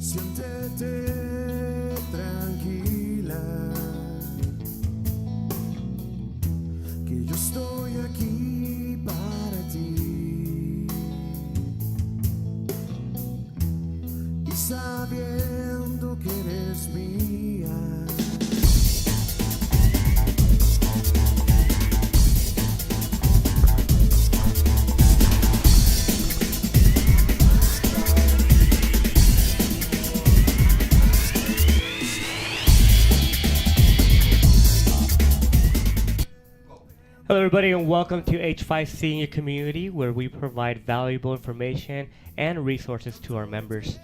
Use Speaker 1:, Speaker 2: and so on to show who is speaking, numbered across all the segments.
Speaker 1: Siéntete tranquila, que yo estoy aquí para ti. Y sabiendo que eres mía.
Speaker 2: Hello, everybody, and welcome to H5C in your community, where we provide valuable information and resources to our members.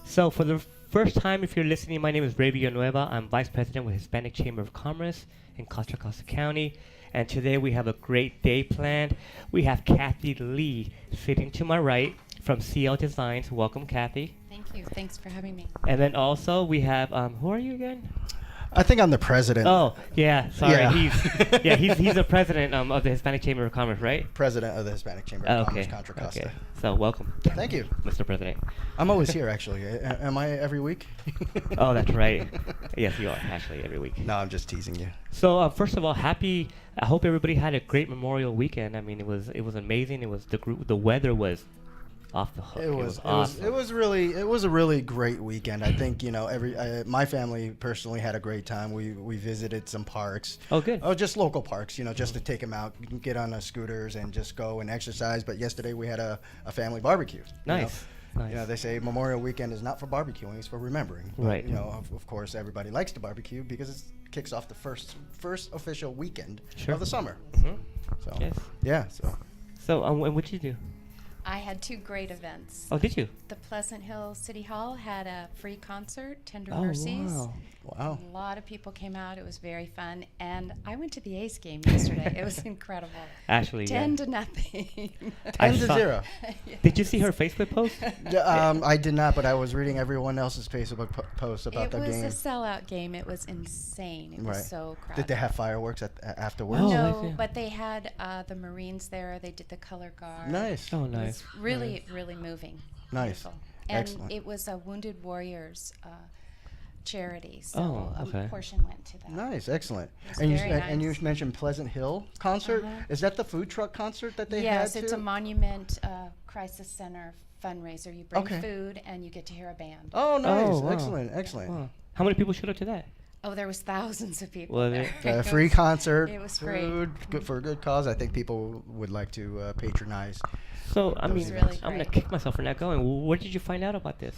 Speaker 2: So, for the first time, if you're listening, my name is Ray Villanueva. I'm Vice President with Hispanic Chamber of Commerce in Contra Costa County, and today we have a great day planned. We have Kathy Lee sitting to my right from CL Designs. Welcome, Kathy.
Speaker 3: Thank you. Thanks for having me.
Speaker 2: And then also we have who are you again?
Speaker 4: I think I'm the president.
Speaker 2: Oh, yeah. Sorry,
Speaker 4: Yeah.
Speaker 2: he's the president of the Hispanic Chamber of Commerce, right?
Speaker 4: President of the Hispanic Chamber of Commerce, Contra Costa.
Speaker 2: Okay. So welcome.
Speaker 4: Thank you.
Speaker 2: Mr. President.
Speaker 4: I'm always here, actually. Am I every week?
Speaker 2: Oh, that's right. Yes, you are actually every week.
Speaker 4: No, I'm just teasing you.
Speaker 2: So first of all, I hope everybody had a great Memorial weekend. I mean, it was amazing. It was the weather was off the hook.
Speaker 4: It was
Speaker 2: awesome.
Speaker 4: it was a really great weekend. I think my family personally had a great time. We visited some parks.
Speaker 2: Oh, good.
Speaker 4: Oh, just local parks. Just to take them out, get on the scooters and just go and exercise. But yesterday we had a family barbecue.
Speaker 2: Nice. Nice.
Speaker 4: They say Memorial Weekend is not for barbecuing; it's for remembering. But,
Speaker 2: Right.
Speaker 4: Of course, everybody likes to barbecue because it kicks off the first official weekend
Speaker 2: Sure.
Speaker 4: of the summer.
Speaker 2: Mhm.
Speaker 4: So
Speaker 2: Yes.
Speaker 4: yeah.
Speaker 2: So and what did you do?
Speaker 3: I had two great events.
Speaker 2: Oh, did you?
Speaker 3: The Pleasant Hill City Hall had a free concert, Tender
Speaker 2: Oh,
Speaker 3: Mercies.
Speaker 4: Wow.
Speaker 3: A lot of people came out. It was very fun. And I went to the A's game yesterday. It was incredible.
Speaker 2: Actually,
Speaker 3: 10
Speaker 2: yeah.
Speaker 3: to nothing.
Speaker 4: 10-0.
Speaker 2: Did you see her Facebook post?
Speaker 4: I did not, but I was reading everyone else's Facebook posts about
Speaker 3: It
Speaker 4: the
Speaker 3: was
Speaker 4: game.
Speaker 3: a sellout game. It was insane. It was
Speaker 4: Right.
Speaker 3: so crowded.
Speaker 4: Did they have fireworks afterwards?
Speaker 2: Oh, I
Speaker 3: No,
Speaker 2: see.
Speaker 3: but they had the Marines there. They did the color guard.
Speaker 4: Nice.
Speaker 2: Oh,
Speaker 3: It
Speaker 2: nice.
Speaker 3: was really, really moving.
Speaker 4: Nice.
Speaker 3: Beautiful. And
Speaker 4: Excellent.
Speaker 3: it was a Wounded Warriors charity,
Speaker 2: Oh,
Speaker 3: so
Speaker 2: okay.
Speaker 3: a portion went to that.
Speaker 4: Nice, excellent.
Speaker 3: It was
Speaker 4: And you
Speaker 3: very
Speaker 4: and you
Speaker 3: nice.
Speaker 4: mentioned Pleasant Hill concert.
Speaker 3: Uh-huh.
Speaker 4: Is that the food truck concert that they
Speaker 3: Yes,
Speaker 4: had
Speaker 3: it's
Speaker 4: too?
Speaker 3: a Monument Crisis Center fundraiser. You bring
Speaker 4: Okay.
Speaker 3: food and you get to hear a band.
Speaker 4: Oh, nice,
Speaker 2: Oh, wow.
Speaker 4: excellent, excellent.
Speaker 2: Wow. How many people showed up to that?
Speaker 3: Oh, there was thousands of people
Speaker 2: Was
Speaker 3: there.
Speaker 2: it?
Speaker 3: It
Speaker 4: Free
Speaker 3: was-
Speaker 4: concert,
Speaker 3: it was great.
Speaker 4: food, good for a good cause. I think people would like to patronize.
Speaker 2: So I
Speaker 4: That
Speaker 2: mean,
Speaker 4: was
Speaker 3: really
Speaker 2: I'm gonna
Speaker 3: great.
Speaker 2: kick myself for not going. Where did you find out about this?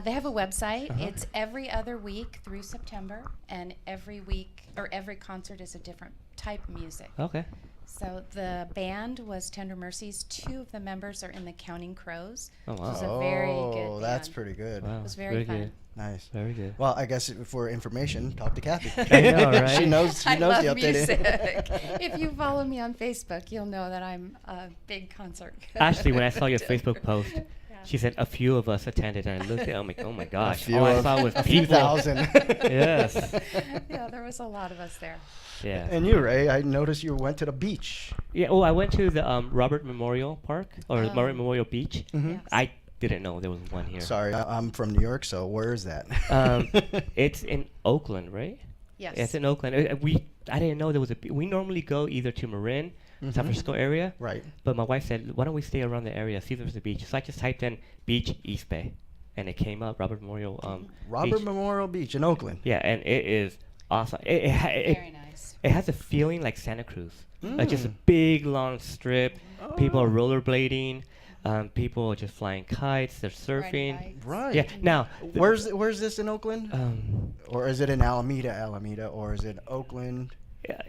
Speaker 3: They have a website.
Speaker 2: Uh-huh.
Speaker 3: It's every other week through September, and every week or every concert is a different type of music.
Speaker 2: Okay.
Speaker 3: So the band was Tender Mercies. Two of the members are in the Counting Crows.
Speaker 2: Oh, wow.
Speaker 3: It was a very good
Speaker 4: Oh, that's
Speaker 3: band.
Speaker 4: pretty good.
Speaker 2: Wow.
Speaker 3: It was very fun.
Speaker 2: good.
Speaker 4: Nice.
Speaker 2: Very good.
Speaker 4: Well, I guess for information, talk to Kathy.
Speaker 2: I know, right?
Speaker 4: she knows. She
Speaker 3: I
Speaker 4: knows
Speaker 3: love
Speaker 4: the updated.
Speaker 3: music. If you follow me on Facebook, you'll know that I'm a big concert.
Speaker 2: Actually, when I saw your
Speaker 3: fan.
Speaker 2: Facebook post, she said a few of us attended, and I looked at it. I'm like, oh my gosh!
Speaker 4: few
Speaker 2: All I
Speaker 4: of-
Speaker 2: saw was
Speaker 4: a few
Speaker 2: people.
Speaker 4: thousand.
Speaker 2: Yes.
Speaker 3: Yeah, there was a lot of us there.
Speaker 2: Yeah.
Speaker 4: And you, Ray, I noticed you went to the beach.
Speaker 2: Yeah. Oh, I went to the Robert Memorial Park or
Speaker 3: Oh.
Speaker 2: Robert Memorial Beach.
Speaker 4: Mhm.
Speaker 3: Yes.
Speaker 2: I didn't know there was one here.
Speaker 4: Sorry, I'm from New York, so where is that?
Speaker 2: It's in Oakland, right?
Speaker 3: Yes.
Speaker 2: It's in Oakland. I didn't know there was we normally go either to Marin, San
Speaker 4: Mhm.
Speaker 2: Francisco area,
Speaker 4: Right.
Speaker 2: but my wife said, why don't we stay around the area, see if there's a beach. So I just typed in beach East Bay, and it came up Robert Memorial
Speaker 4: Robert
Speaker 2: Beach.
Speaker 4: Memorial Beach in Oakland.
Speaker 2: Yeah, and it is awesome. It
Speaker 3: Very nice.
Speaker 2: it has a feeling like Santa Cruz, like just a
Speaker 4: Mm.
Speaker 2: big long strip. People are
Speaker 4: Oh.
Speaker 2: rollerblading. People are just flying kites. They're surfing.
Speaker 3: Riding bikes.
Speaker 4: Right.
Speaker 2: Yeah. Now,
Speaker 4: Where's this in Oakland?
Speaker 2: Um,
Speaker 4: Or is it in Alameda, or is it Oakland?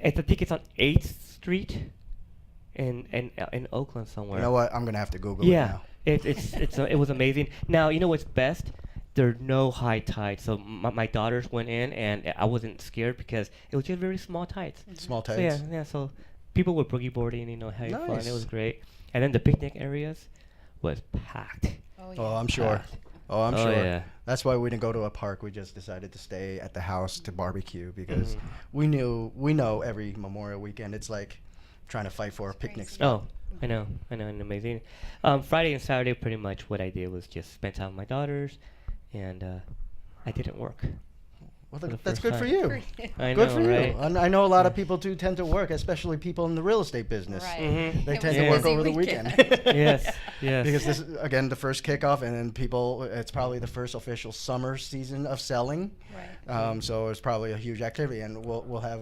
Speaker 2: I think it's on 8th Street, in Oakland somewhere.
Speaker 4: You know what? I'm gonna have to Google it
Speaker 2: Yeah,
Speaker 4: now.
Speaker 2: it was amazing. Now you know what's best? There are no high tides, so my daughters went in, and I wasn't scared because it was just very small tides.
Speaker 4: Small
Speaker 2: So
Speaker 4: tides.
Speaker 2: yeah. So people were boogie boarding, having fun. It
Speaker 4: Nice.
Speaker 2: was great. And then the picnic areas was packed.
Speaker 3: Oh,
Speaker 4: Oh,
Speaker 3: yeah.
Speaker 4: I'm sure.
Speaker 2: Packed.
Speaker 4: Oh, I'm
Speaker 2: Oh,
Speaker 4: sure.
Speaker 2: yeah.
Speaker 4: That's why we didn't go to a park. We just decided to stay at the house to barbecue because
Speaker 2: Mhm.
Speaker 4: we know every Memorial Weekend it's like trying to fight for a
Speaker 3: It's
Speaker 4: picnic
Speaker 3: crazy.
Speaker 4: spot.
Speaker 2: Oh, I know, and amazing. Friday and Saturday, pretty much what I did was just spend time with my daughters, and I didn't work.
Speaker 4: Well,
Speaker 2: For the
Speaker 4: that's
Speaker 2: first
Speaker 4: good for
Speaker 2: time.
Speaker 4: you.
Speaker 2: I
Speaker 4: Good
Speaker 2: know,
Speaker 4: for you.
Speaker 2: right?
Speaker 4: I know a lot of
Speaker 2: Yeah.
Speaker 4: people too tend to work, especially people in the real estate business.
Speaker 3: Right.
Speaker 2: Mhm.
Speaker 4: They
Speaker 3: It
Speaker 4: tend
Speaker 3: was
Speaker 4: to
Speaker 3: a
Speaker 4: work
Speaker 3: busy
Speaker 4: over the
Speaker 3: weekend.
Speaker 4: weekend.
Speaker 2: Yes, yes.
Speaker 4: Because this is, again, the first kickoff, and then people, it's probably the first official summer season of selling.
Speaker 3: Right.
Speaker 4: So it's probably a huge activity, and we'll have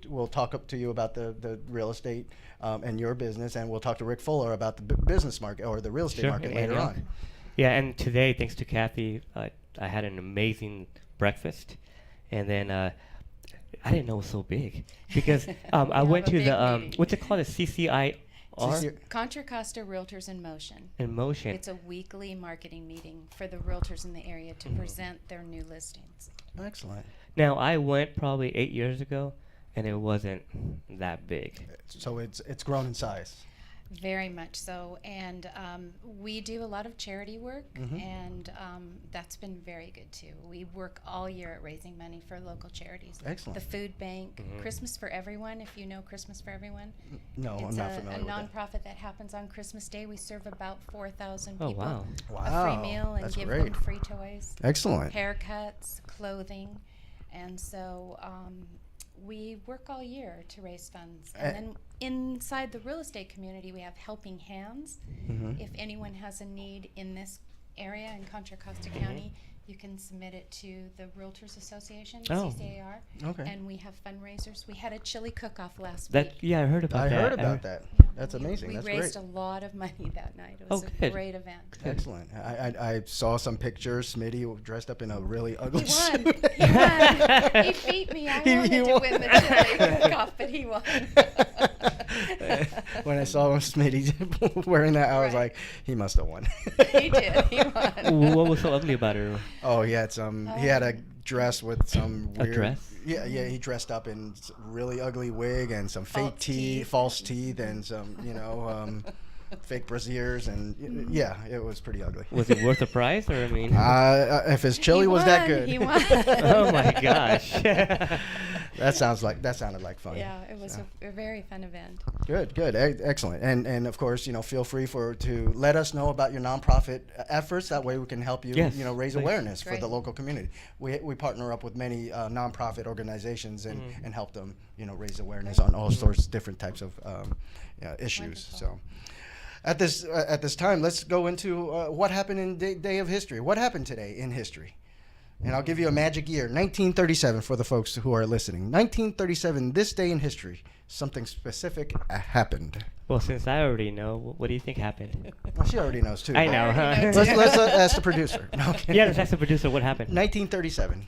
Speaker 4: we'll talk up to you about the real estate and your business, and we'll talk to Rick Fuller about the business market or the real estate
Speaker 2: Sure,
Speaker 4: market
Speaker 2: yeah,
Speaker 4: later
Speaker 2: yeah.
Speaker 4: on.
Speaker 2: Yeah, and today, thanks to Kathy, I had an amazing breakfast, and then I didn't know it was so big because I
Speaker 3: We
Speaker 2: went
Speaker 3: have a
Speaker 2: to the
Speaker 3: big meeting.
Speaker 2: what's it called, the CCIR
Speaker 3: Contra Costa Realtors in Motion.
Speaker 2: in motion.
Speaker 3: It's a weekly marketing meeting for the realtors in the area to present their new listings.
Speaker 4: Excellent.
Speaker 2: Now I went probably 8 years ago, and it wasn't that big.
Speaker 4: So it's grown in size.
Speaker 3: Very much so. And we do a lot of charity work, and that's been very good too. We work all year at raising money for local charities.
Speaker 4: Excellent.
Speaker 3: The Food Bank, Christmas for Everyone, if you know Christmas for Everyone.
Speaker 4: No,
Speaker 3: It's
Speaker 4: I'm not
Speaker 3: a
Speaker 4: familiar with that.
Speaker 3: nonprofit that happens on Christmas Day. We serve about 4,000
Speaker 2: Oh
Speaker 3: people
Speaker 2: wow!
Speaker 3: a
Speaker 4: Wow,
Speaker 3: free meal and
Speaker 4: that's
Speaker 3: give
Speaker 4: great.
Speaker 3: them free toys,
Speaker 4: Excellent.
Speaker 3: haircuts, clothing. And so we work all year to raise funds. And then inside the real estate community, we have Helping Hands.
Speaker 4: Mhm.
Speaker 3: If anyone has a need in this area in Contra Costa County, you can submit it to the Realtors Association,
Speaker 2: Oh.
Speaker 3: CCAR.
Speaker 4: Okay.
Speaker 3: And we have fundraisers. We had a chili cook-off last
Speaker 2: That
Speaker 3: week.
Speaker 2: yeah, I heard about
Speaker 4: I
Speaker 2: that.
Speaker 4: heard about that.
Speaker 3: Yeah,
Speaker 4: That's
Speaker 3: we-
Speaker 4: amazing.
Speaker 3: We
Speaker 4: That's
Speaker 3: raised
Speaker 4: great.
Speaker 3: a lot of money that night. It
Speaker 2: Oh,
Speaker 3: was a
Speaker 2: good.
Speaker 3: great event.
Speaker 4: Excellent. I saw some pictures. Smitty dressed up in a really
Speaker 3: He
Speaker 4: ugly
Speaker 3: won.
Speaker 4: suit.
Speaker 3: He won. He beat me. I
Speaker 4: He
Speaker 3: wanted to
Speaker 4: won.
Speaker 3: win the chili cook-off, but he won.
Speaker 4: When I saw Smitty wearing that, I was
Speaker 3: Right.
Speaker 4: like, he must have won.
Speaker 3: He did. He won.
Speaker 2: What was so ugly about her?
Speaker 4: Oh, he had some. He had a dress with some
Speaker 2: A
Speaker 4: weird.
Speaker 2: dress?
Speaker 4: Yeah, yeah. He dressed up in really ugly wig and some fake
Speaker 3: False teeth.
Speaker 4: false teeth, and some fake brassieres, and yeah, it was pretty ugly.
Speaker 2: Was it worth the price, or I mean?
Speaker 4: If his chili
Speaker 3: He
Speaker 4: was that
Speaker 3: won,
Speaker 4: good.
Speaker 3: he won.
Speaker 2: Oh my gosh!
Speaker 4: that sounded like fun.
Speaker 3: Yeah, it was a very fun event.
Speaker 4: Good, excellent, and of course, feel free to let us know about your nonprofit efforts. That way, we can help you,
Speaker 2: Yes,
Speaker 4: raise
Speaker 2: please.
Speaker 4: awareness for
Speaker 3: Great.
Speaker 4: the local community. We partner up with many nonprofit organizations and help them, raise awareness on all sorts of different types of issues.
Speaker 3: Wonderful.
Speaker 4: So. At this time, let's go into what happened in day of history. What happened today in history? And I'll give you a magic year, 1937, for the folks who are listening. 1937, this day in history, something specific happened.
Speaker 2: Well, since I already know, what do you think happened?
Speaker 4: Well, she already knows too.
Speaker 2: I know, huh?
Speaker 3: already know,
Speaker 4: Let's ask the producer. No, okay.
Speaker 2: Yeah, let's ask the producer what happened.
Speaker 4: 1937.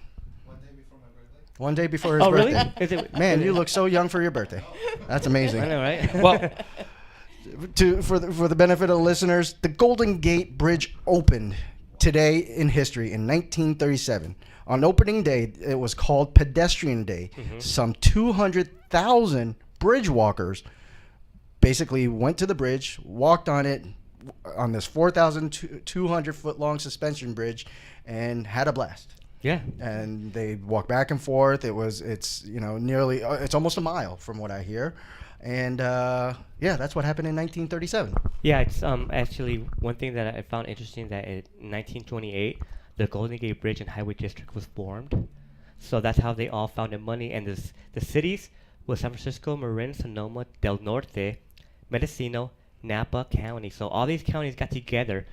Speaker 4: One day before his
Speaker 2: Oh, really?
Speaker 4: birthday.
Speaker 2: Is it?
Speaker 4: Man, you look so young for your birthday. That's amazing.
Speaker 2: I know, right? Well,
Speaker 4: For the benefit of the listeners, the Golden Gate Bridge opened today in history in 1937. On opening day, it was called Pedestrian Day. Some 200,000 bridge walkers basically went to the bridge, walked on it, on this 4,200 foot long suspension bridge, and had a blast.
Speaker 2: yeah.
Speaker 4: And they walked back and forth. It's nearly it's almost a mile from what I hear. And that's what happened in 1937.
Speaker 2: Yeah, it's actually one thing that I found interesting that in 1928, the Golden Gate Bridge and Highway District was formed. So that's how they all founded money. And the cities were San Francisco, Marin, Sonoma, Del Norte, Mendocino, Napa County. So all these counties got together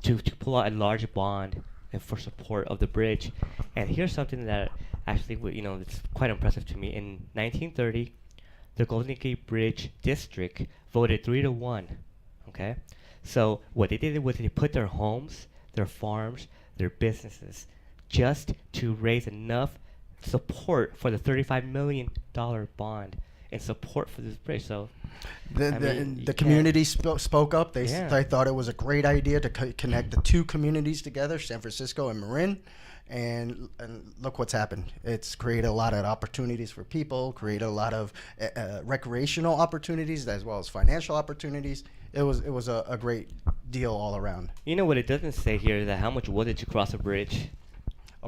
Speaker 2: to pull out a large bond and for support of the bridge. And here's something that actually, it's quite impressive to me. In 1930, the Golden Gate Bridge District voted 3-1. Okay, so what they did was they put their homes, their farms, their businesses, just to raise enough support for the $35 million bond and support for this bridge. So
Speaker 4: The community spoke up. They thought it was a great idea to connect the two communities together, San Francisco and Marin. And look what's happened. It's created a lot of opportunities for people, created a lot of recreational opportunities as well as financial opportunities. It was a great deal all around.
Speaker 2: You know what it doesn't say here is that how much was it to cross a bridge?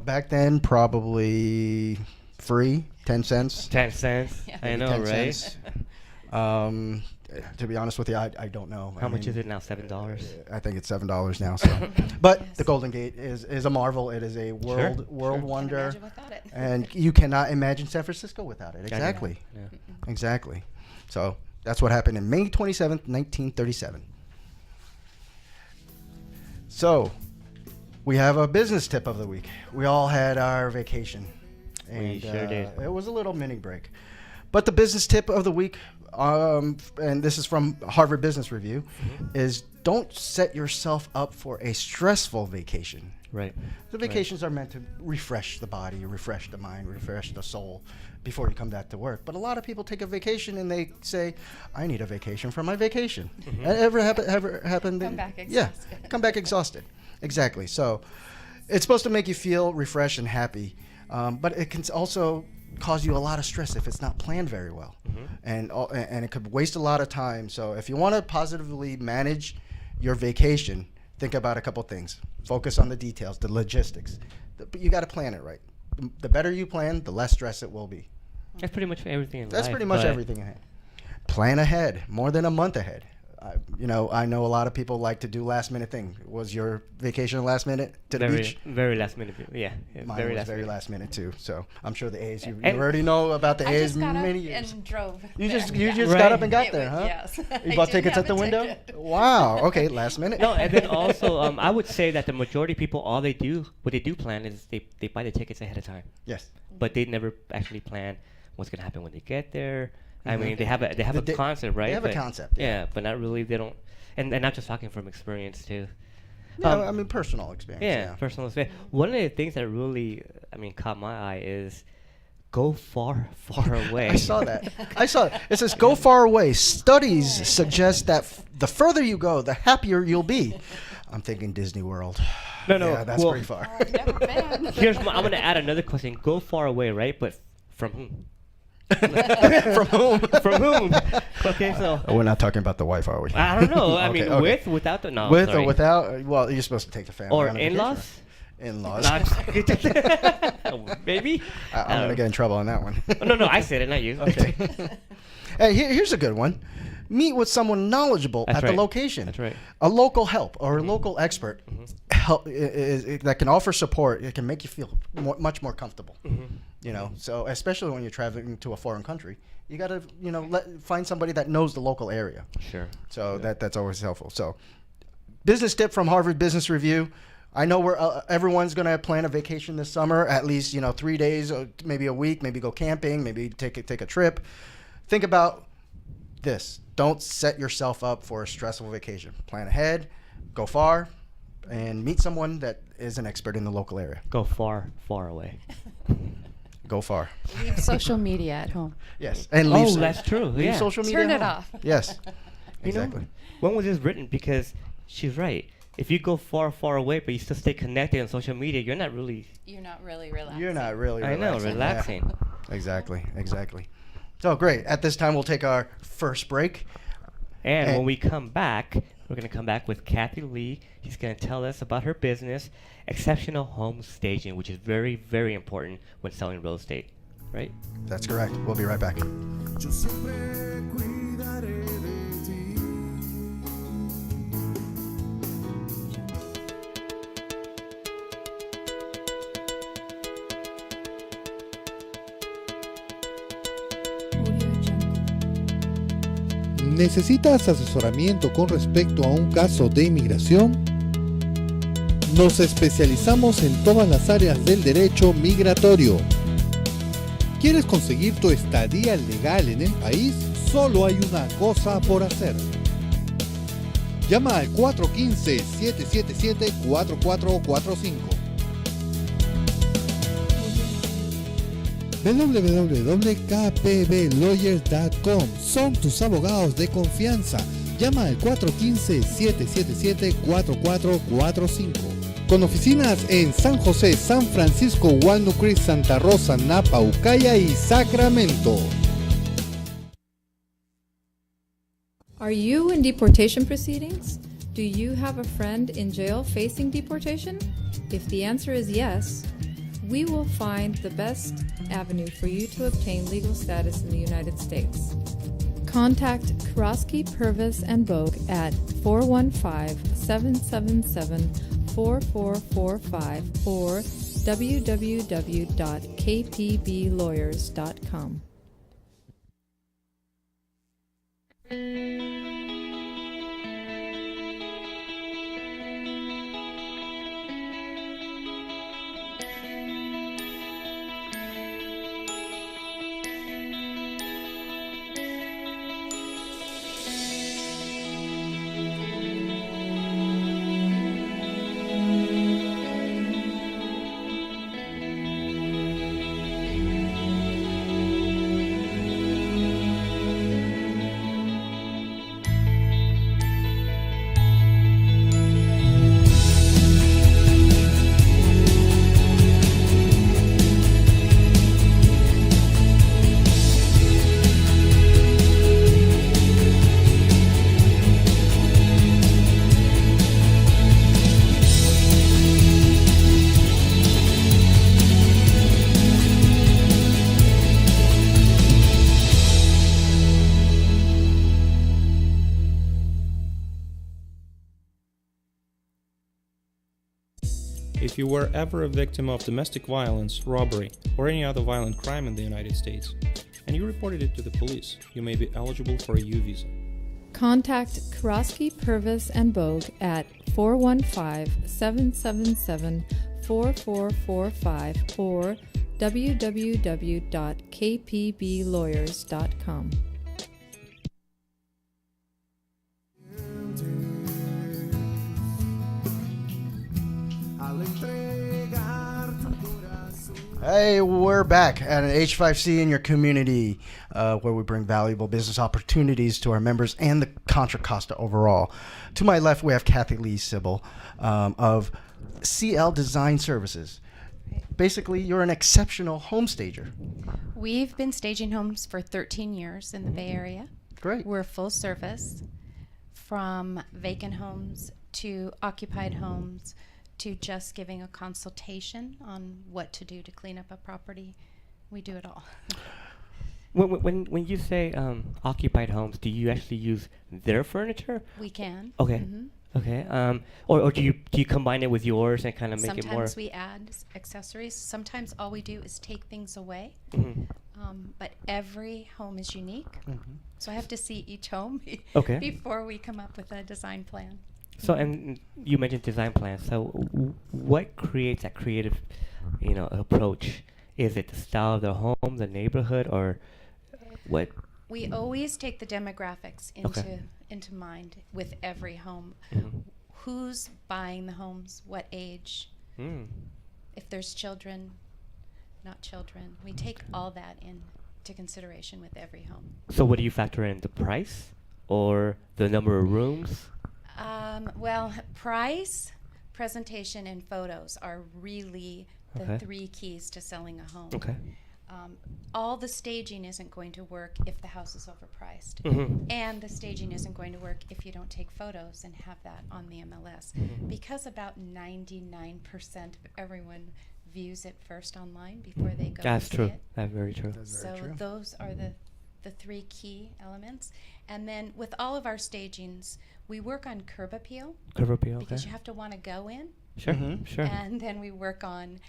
Speaker 4: Back then, probably free, 10 cents.
Speaker 2: 10 cents.
Speaker 3: Yeah.
Speaker 2: I
Speaker 4: maybe
Speaker 2: know,
Speaker 4: 10
Speaker 2: right?
Speaker 4: cents. To be honest with you, I don't know.
Speaker 2: How much is it now? $7?
Speaker 4: I think it's $7 now. So, but the Golden Gate is a marvel. It is a world wonder,
Speaker 3: Can't imagine without it.
Speaker 4: and you cannot imagine San Francisco without it. Exactly,
Speaker 2: Yeah.
Speaker 4: exactly. So that's what happened in May 27th, 1937. So we have a business tip of the week. We all had our vacation, and
Speaker 2: We sure did.
Speaker 4: it was a little mini break. But the business tip of the week, and this is from Harvard Business Review, is don't set yourself up for a stressful vacation.
Speaker 2: Right.
Speaker 4: The vacations are meant to refresh the body, refresh the mind, refresh the soul before you come back to work. But a lot of people take a vacation and they say, I need a vacation from my vacation. Ever happened?
Speaker 3: Come back
Speaker 4: Yeah,
Speaker 3: exhausted.
Speaker 4: come back exhausted. Exactly. So it's supposed to make you feel refreshed and happy, but it can also cause you a lot of stress if it's not planned very well, and it could waste a lot of time. So if you want to positively manage your vacation, think about a couple things. Focus on the details, the logistics, but you got to plan it right. The better you plan, the less stress it will be.
Speaker 2: That's pretty much everything in
Speaker 4: That's
Speaker 2: life,
Speaker 4: pretty much
Speaker 2: but
Speaker 4: everything ahead. Plan ahead, more than a month ahead. I know a lot of people like to do last minute thing. Was your vacation last minute to the beach?
Speaker 2: Very last minute. Yeah.
Speaker 4: Mine
Speaker 2: very
Speaker 4: was
Speaker 2: last
Speaker 4: very
Speaker 2: minute.
Speaker 4: last minute too. So I'm sure the A's. You
Speaker 2: And-
Speaker 4: already know about the
Speaker 3: I
Speaker 4: A's
Speaker 3: just got up
Speaker 4: many years.
Speaker 3: and drove.
Speaker 4: You
Speaker 3: there.
Speaker 4: just
Speaker 3: Yeah.
Speaker 4: got
Speaker 2: Right.
Speaker 4: up and got
Speaker 3: It
Speaker 4: there,
Speaker 3: was-
Speaker 4: huh?
Speaker 3: Yes.
Speaker 4: You
Speaker 3: I
Speaker 4: bought
Speaker 3: didn't
Speaker 4: tickets
Speaker 3: have
Speaker 4: at the
Speaker 3: a
Speaker 4: window?
Speaker 3: ticket.
Speaker 4: Wow. Okay, last minute.
Speaker 2: No, and then also, I would say that the majority of people, what they do plan is they buy the tickets ahead of time,
Speaker 4: Yes.
Speaker 2: but they never actually plan what's gonna happen when they get there. I
Speaker 4: Mhm.
Speaker 2: mean, they have a
Speaker 4: The
Speaker 2: concept, right?
Speaker 4: they have a
Speaker 2: But-
Speaker 4: concept, yeah.
Speaker 2: Yeah, but not really. They don't, and not just talking from experience too.
Speaker 4: No, I mean personal experience.
Speaker 2: Yeah, personal experience. One of the things that really, caught my eye is go far, far away.
Speaker 4: I saw that. It says go far away. Studies suggest that the further you go, the happier you'll be. I'm thinking Disney World.
Speaker 2: No,
Speaker 4: Yeah, that's
Speaker 2: well,
Speaker 4: pretty far.
Speaker 3: Oh, I've never been.
Speaker 2: I'm gonna add another question. Go far away, right? But from whom?
Speaker 4: From whom?
Speaker 2: From whom? Okay, so
Speaker 4: We're not talking about the wife, are we?
Speaker 2: I don't know. I
Speaker 4: Okay,
Speaker 2: mean,
Speaker 4: okay.
Speaker 2: with, without the no.
Speaker 4: With
Speaker 2: sorry.
Speaker 4: or without? Well, you're supposed to take the family.
Speaker 2: Or
Speaker 4: on a vacation,
Speaker 2: in-laws?
Speaker 4: right? In-laws.
Speaker 2: Maybe.
Speaker 4: I'm gonna get in trouble on that one.
Speaker 2: No, I said it, not you.
Speaker 4: Okay. Hey, here's a good one. Meet with someone knowledgeable
Speaker 2: That's
Speaker 4: at
Speaker 2: right.
Speaker 4: the location.
Speaker 2: That's right.
Speaker 4: A local help or a local expert help that can offer support. It can make you feel much more comfortable. You know, so especially when you're traveling to a foreign country, you got to find somebody that knows the local area.
Speaker 2: Sure.
Speaker 4: So that's always helpful. So, business tip from Harvard Business Review. I know everyone's going to plan a vacation this summer, at least 3 days, or maybe a week, maybe go camping, maybe take a trip. Think about this. Don't set yourself up for a stressful vacation. Plan ahead, go far, and meet someone that is an expert in the local area.
Speaker 2: Go far, far away.
Speaker 4: Go far.
Speaker 3: Leave social media at home.
Speaker 4: Yes, and leave.
Speaker 2: Oh, that's true.
Speaker 4: Leave
Speaker 2: Yeah.
Speaker 4: social media.
Speaker 3: Turn
Speaker 4: at
Speaker 3: it
Speaker 4: home.
Speaker 3: off.
Speaker 4: Yes,
Speaker 2: You know,
Speaker 4: exactly.
Speaker 2: when was this written? Because she's right. If you go far, far away, but you still stay connected on social media, you're not really.
Speaker 3: You're not really relaxing.
Speaker 4: You're not really.
Speaker 2: I know,
Speaker 4: relaxing. Yeah.
Speaker 2: relaxing.
Speaker 4: Exactly. So great. At this time, we'll take our first break.
Speaker 2: And when we come back, we're going to come back with Kathy Lee. She's going to tell us about her business, Exceptional Home Staging, which is very, very important when selling real estate. Right?
Speaker 4: That's correct. We'll be right back.
Speaker 1: Yo siempre cuidaré de ti.
Speaker 5: ¿Necesitas asesoramiento con respecto a un caso de inmigración? Nos especializamos en todas las áreas del derecho migratorio. ¿Quieres conseguir tu estadía legal en el país? Solo hay una cosa por hacer. Llama al 415-777-4445. www.kpblawyers.com. Son tus abogados de confianza. Llama al 415-777-4445. Con oficinas en San José, San Francisco, Walnut Creek, Santa Rosa, Napa, Ucaya y Sacramento.
Speaker 6: Are you in deportation proceedings? Do you have a friend in jail facing deportation? If the answer is yes, we will find the best avenue for you to obtain legal status in the United States. Contact Kroski, Purvis, and Bogue at 415-777-4445 or www.kpblawyers.com.
Speaker 7: If you were ever a victim of domestic violence, robbery, or any other violent crime in the United States, and you reported it to the police, you may be eligible for a U visa.
Speaker 6: Contact Kroski, Purvis, and Bogue at 415-777-4445 or www.kpblawyers.com.
Speaker 1: Al entregar tu corazón.
Speaker 4: Hey, we're back at an H5C in your community, where we bring valuable business opportunities to our members and the Contra Costa overall. To my left, we have Kathy Lee Sybil of CL Design Services. Basically, you're an exceptional home stager.
Speaker 3: We've been staging homes for 13 years in the Bay Area.
Speaker 4: Great.
Speaker 3: We're full service, from vacant homes to occupied homes to just giving a consultation on what to do to clean up a property. We do it all.
Speaker 2: When you say occupied homes, do you actually use their furniture?
Speaker 3: We can.
Speaker 2: Okay.
Speaker 3: Mhm.
Speaker 2: Okay. Or do you combine it with yours and kind of make it more?
Speaker 3: Sometimes we add accessories. Sometimes all we do is take things away.
Speaker 2: Mhm.
Speaker 3: But every home is unique. So I have to see each home
Speaker 2: Okay.
Speaker 3: before we come up with a design plan.
Speaker 2: So, and you mentioned design plans. So, what creates that creative, approach? Is it the style of the home, the neighborhood, or what?
Speaker 3: We always take the demographics into mind with every home.
Speaker 2: Mhm.
Speaker 3: Who's buying the homes? What age?
Speaker 2: Mm.
Speaker 3: If there's children, not children. We take all that into consideration with every home.
Speaker 2: So, what do you factor in? The price or the number of rooms?
Speaker 3: Well, price, presentation, and photos are really the
Speaker 2: Okay.
Speaker 3: three keys to selling a home.
Speaker 2: Okay.
Speaker 3: All the staging isn't going to work if the house is overpriced.
Speaker 2: Mhm.
Speaker 3: And the staging isn't going to work if you don't take photos and have that on the MLS.
Speaker 2: Mhm.
Speaker 3: Because about 99% of everyone views it first online before they go
Speaker 2: That's
Speaker 3: and see
Speaker 2: true.
Speaker 3: it.
Speaker 2: That's very true.
Speaker 4: That's
Speaker 3: So
Speaker 4: very true.
Speaker 3: those are the three key elements. And then with all of our stagings, we work on curb appeal
Speaker 2: Curve appeal. Okay.
Speaker 3: because you have to want to go in.
Speaker 2: Sure.
Speaker 4: Mhm.
Speaker 2: Sure.
Speaker 3: And then we work on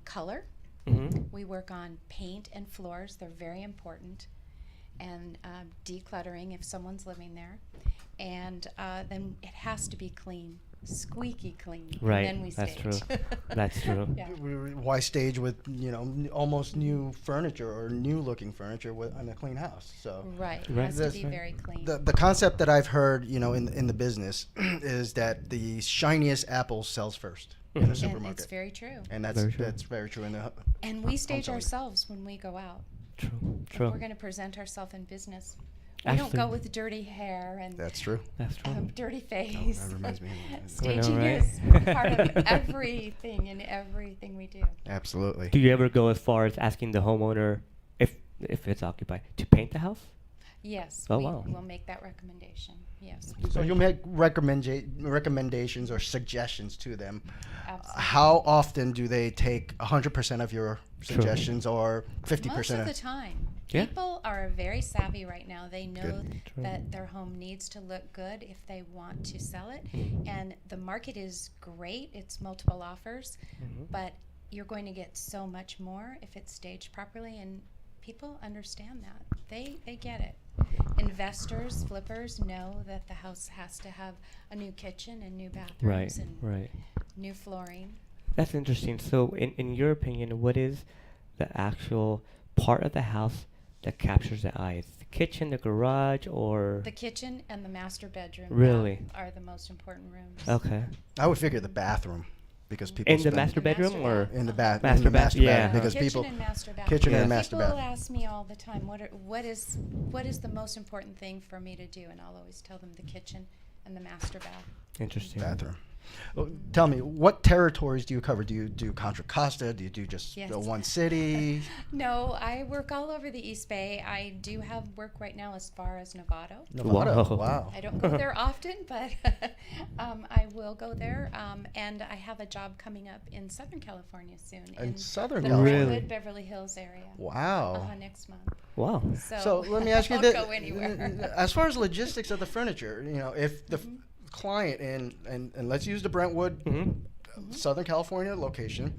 Speaker 3: color.
Speaker 2: Mhm.
Speaker 3: We work on paint and floors. They're very important. And decluttering if someone's living there. And then it has to be clean, squeaky clean.
Speaker 2: Right.
Speaker 3: And then we
Speaker 2: That's
Speaker 3: stage.
Speaker 2: true. That's true.
Speaker 3: Yeah.
Speaker 4: Why stage with almost new furniture or new looking furniture on a clean house? So
Speaker 3: Right. It
Speaker 2: Right.
Speaker 3: has to
Speaker 4: That's
Speaker 3: be
Speaker 2: right.
Speaker 3: very clean.
Speaker 4: the concept that I've heard in the business is that the shiniest apple sells first in a
Speaker 2: Mhm.
Speaker 3: and
Speaker 4: supermarket,
Speaker 3: it's very true.
Speaker 4: and that's
Speaker 2: Very true.
Speaker 4: that's very true. In the
Speaker 3: And we stage
Speaker 4: selling.
Speaker 3: ourselves when we go out.
Speaker 2: True.
Speaker 3: If
Speaker 2: True.
Speaker 3: we're going to present ourselves in business. We don't go
Speaker 2: Actually-
Speaker 3: with dirty hair and
Speaker 4: that's true.
Speaker 2: That's true.
Speaker 3: dirty face.
Speaker 4: that reminds me of-
Speaker 3: Staging
Speaker 2: right?
Speaker 3: is part of everything in everything we do.
Speaker 4: Absolutely.
Speaker 2: Do you ever go as far as asking the homeowner if it's occupied to paint the house?
Speaker 3: Yes,
Speaker 2: Oh,
Speaker 3: we
Speaker 2: wow.
Speaker 3: will make that recommendation. Yes,
Speaker 4: So you'll make recommendations or suggestions to them.
Speaker 3: absolutely.
Speaker 4: How often do they take 100% of your
Speaker 2: True.
Speaker 4: suggestions or
Speaker 3: Most
Speaker 4: 50%?
Speaker 3: of the time.
Speaker 2: Yeah.
Speaker 3: People are very savvy right now. They know
Speaker 4: Good.
Speaker 3: that their home needs to look good if they want to sell it. And the market is great. It's multiple offers, but you're going to get so much more if it's staged properly, and people understand that. They get it. Investors, flippers know that the house has to have a new kitchen and new bathrooms and
Speaker 2: Right.
Speaker 3: new flooring.
Speaker 2: That's interesting. So, in your opinion, what is the actual part of the house that captures the eye? Is the kitchen, the garage, or
Speaker 3: The kitchen and the master bedroom
Speaker 2: Really?
Speaker 3: are the most important rooms.
Speaker 2: okay?
Speaker 4: I would figure the bathroom, because people
Speaker 2: In the
Speaker 4: spend
Speaker 2: master bedroom, or
Speaker 4: in the bath,
Speaker 2: Master
Speaker 4: in the
Speaker 2: bath,
Speaker 4: master
Speaker 2: yeah.
Speaker 4: bath, because
Speaker 3: kitchen
Speaker 4: people
Speaker 3: and master bath.
Speaker 4: kitchen
Speaker 2: and
Speaker 4: and master
Speaker 3: People
Speaker 4: bath.
Speaker 3: ask me all the time, what is the most important thing for me to do, and I'll always tell them the kitchen and the master bath.
Speaker 2: Interesting.
Speaker 4: Bathroom. Well, tell me, what territories do you cover? Do you do Contra Costa? Do you do just
Speaker 3: Yes.
Speaker 4: the one city?
Speaker 3: No, I work all over the East Bay. I do have work right now as far as Novato.
Speaker 4: Nevada.
Speaker 2: Wow.
Speaker 4: Wow.
Speaker 3: I don't go there often, but I will go there. And I have a job coming up in Southern California soon.
Speaker 4: In Southern
Speaker 3: the
Speaker 4: California.
Speaker 2: Really?
Speaker 3: Brentwood, Beverly Hills area.
Speaker 4: Wow.
Speaker 3: Next month.
Speaker 2: Wow.
Speaker 4: So let me ask you
Speaker 3: I'll
Speaker 4: this:
Speaker 3: go anywhere.
Speaker 4: as far as logistics of the furniture, if the client and let's use the Brentwood, Southern California location,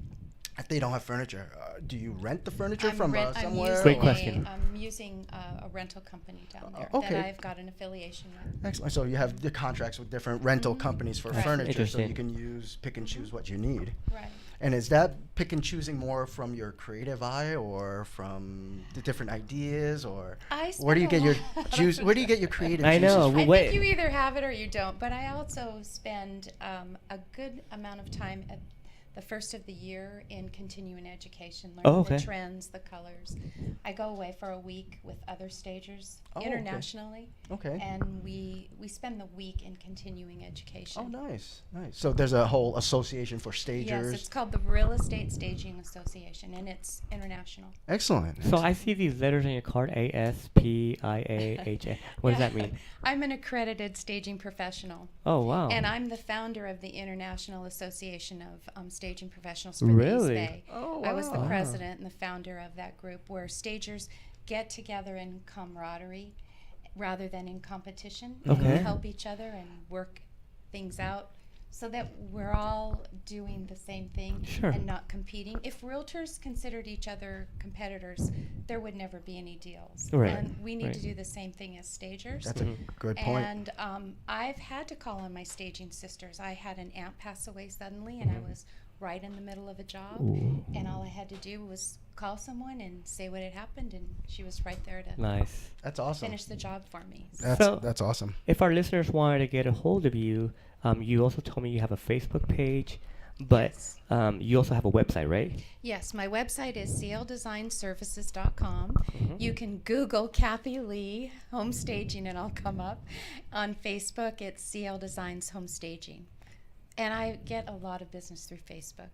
Speaker 4: if they don't have furniture, do you rent the furniture from somewhere?
Speaker 2: Great question.
Speaker 3: I'm using a rental company down there
Speaker 4: okay.
Speaker 3: that I've got an affiliation with.
Speaker 4: Excellent. So you have the contracts with different rental companies for furniture, so
Speaker 2: Interesting.
Speaker 4: you can pick and choose what you need.
Speaker 3: Right.
Speaker 4: And is that pick and choosing more from your creative eye, or from the different ideas, or where do you get your juice? Where do you get your creative?
Speaker 2: I know.
Speaker 4: juices
Speaker 3: I
Speaker 2: Wait.
Speaker 3: think you either have it or you don't, but I also spend a good amount of time at the first of the year in continuing education, learning
Speaker 2: okay.
Speaker 3: the trends, the colors. I go away for a week with other stagers
Speaker 4: okay.
Speaker 3: internationally,
Speaker 4: Okay.
Speaker 3: and we spend the week in continuing education.
Speaker 4: Oh, nice, nice. So there's a whole association for stagers.
Speaker 3: Yes, it's called the Real Estate Staging Association, and it's international.
Speaker 4: Excellent.
Speaker 2: So I see these letters on your card: ASPIAHA. What does that mean?
Speaker 3: I'm an accredited staging professional.
Speaker 2: Oh wow.
Speaker 3: And I'm the founder of the International Association of Staging Professionals for the
Speaker 2: Really?
Speaker 3: East Bay.
Speaker 4: Oh,
Speaker 3: I was the
Speaker 4: wow.
Speaker 3: president and the founder of that group, where stagers get together in camaraderie rather than in competition,
Speaker 2: Okay.
Speaker 3: and help each other and work things out so that we're all doing the same thing
Speaker 2: Sure.
Speaker 3: and not competing. If realtors considered each other competitors, there would never be any deals.
Speaker 2: Right.
Speaker 3: And we need
Speaker 2: Right.
Speaker 3: to do the same thing as stagers.
Speaker 4: That's a good point.
Speaker 3: And I've had to call on my staging sisters. I had an aunt pass away suddenly, and I was right in the middle of a job.
Speaker 2: Ooh.
Speaker 3: And all I had to do was call someone and say what had happened, and she was right there to
Speaker 2: Nice.
Speaker 4: That's awesome.
Speaker 3: finish the job for me.
Speaker 4: That's awesome.
Speaker 2: If our listeners wanted to get a hold of you, you also told me you have a Facebook page, but
Speaker 3: Yes.
Speaker 2: you also have a website, right?
Speaker 3: Yes, my website is cldesignservices.com. You can Google Kathy Lee Home Staging and I'll come up. On Facebook, it's CL Designs Home Staging. And I get a lot of business through Facebook.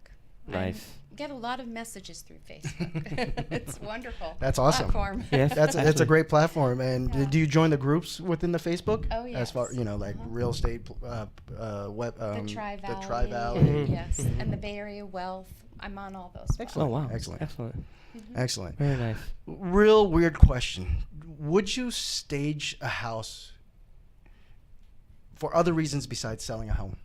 Speaker 2: Nice.
Speaker 3: I get a lot of messages through Facebook. It's wonderful.
Speaker 4: That's awesome.
Speaker 3: Platform.
Speaker 2: Yes.
Speaker 4: It's a
Speaker 2: Absolutely.
Speaker 4: great platform. And
Speaker 3: Yeah.
Speaker 4: do you join the groups within the Facebook?
Speaker 3: Oh,
Speaker 4: As far
Speaker 3: yes.
Speaker 4: like
Speaker 3: Uh-huh.
Speaker 4: real estate, web,
Speaker 3: The Tri-Valley.
Speaker 4: the Tri-Valley.
Speaker 2: Mhm.
Speaker 3: Yes, and the Bay Area Wealth. I'm on all those.
Speaker 2: Oh
Speaker 4: Excellent.
Speaker 2: wow.
Speaker 4: Excellent.
Speaker 2: Excellent.
Speaker 4: Excellent.
Speaker 2: Very nice.
Speaker 4: Real weird question. Would you stage a house for other reasons besides selling a home?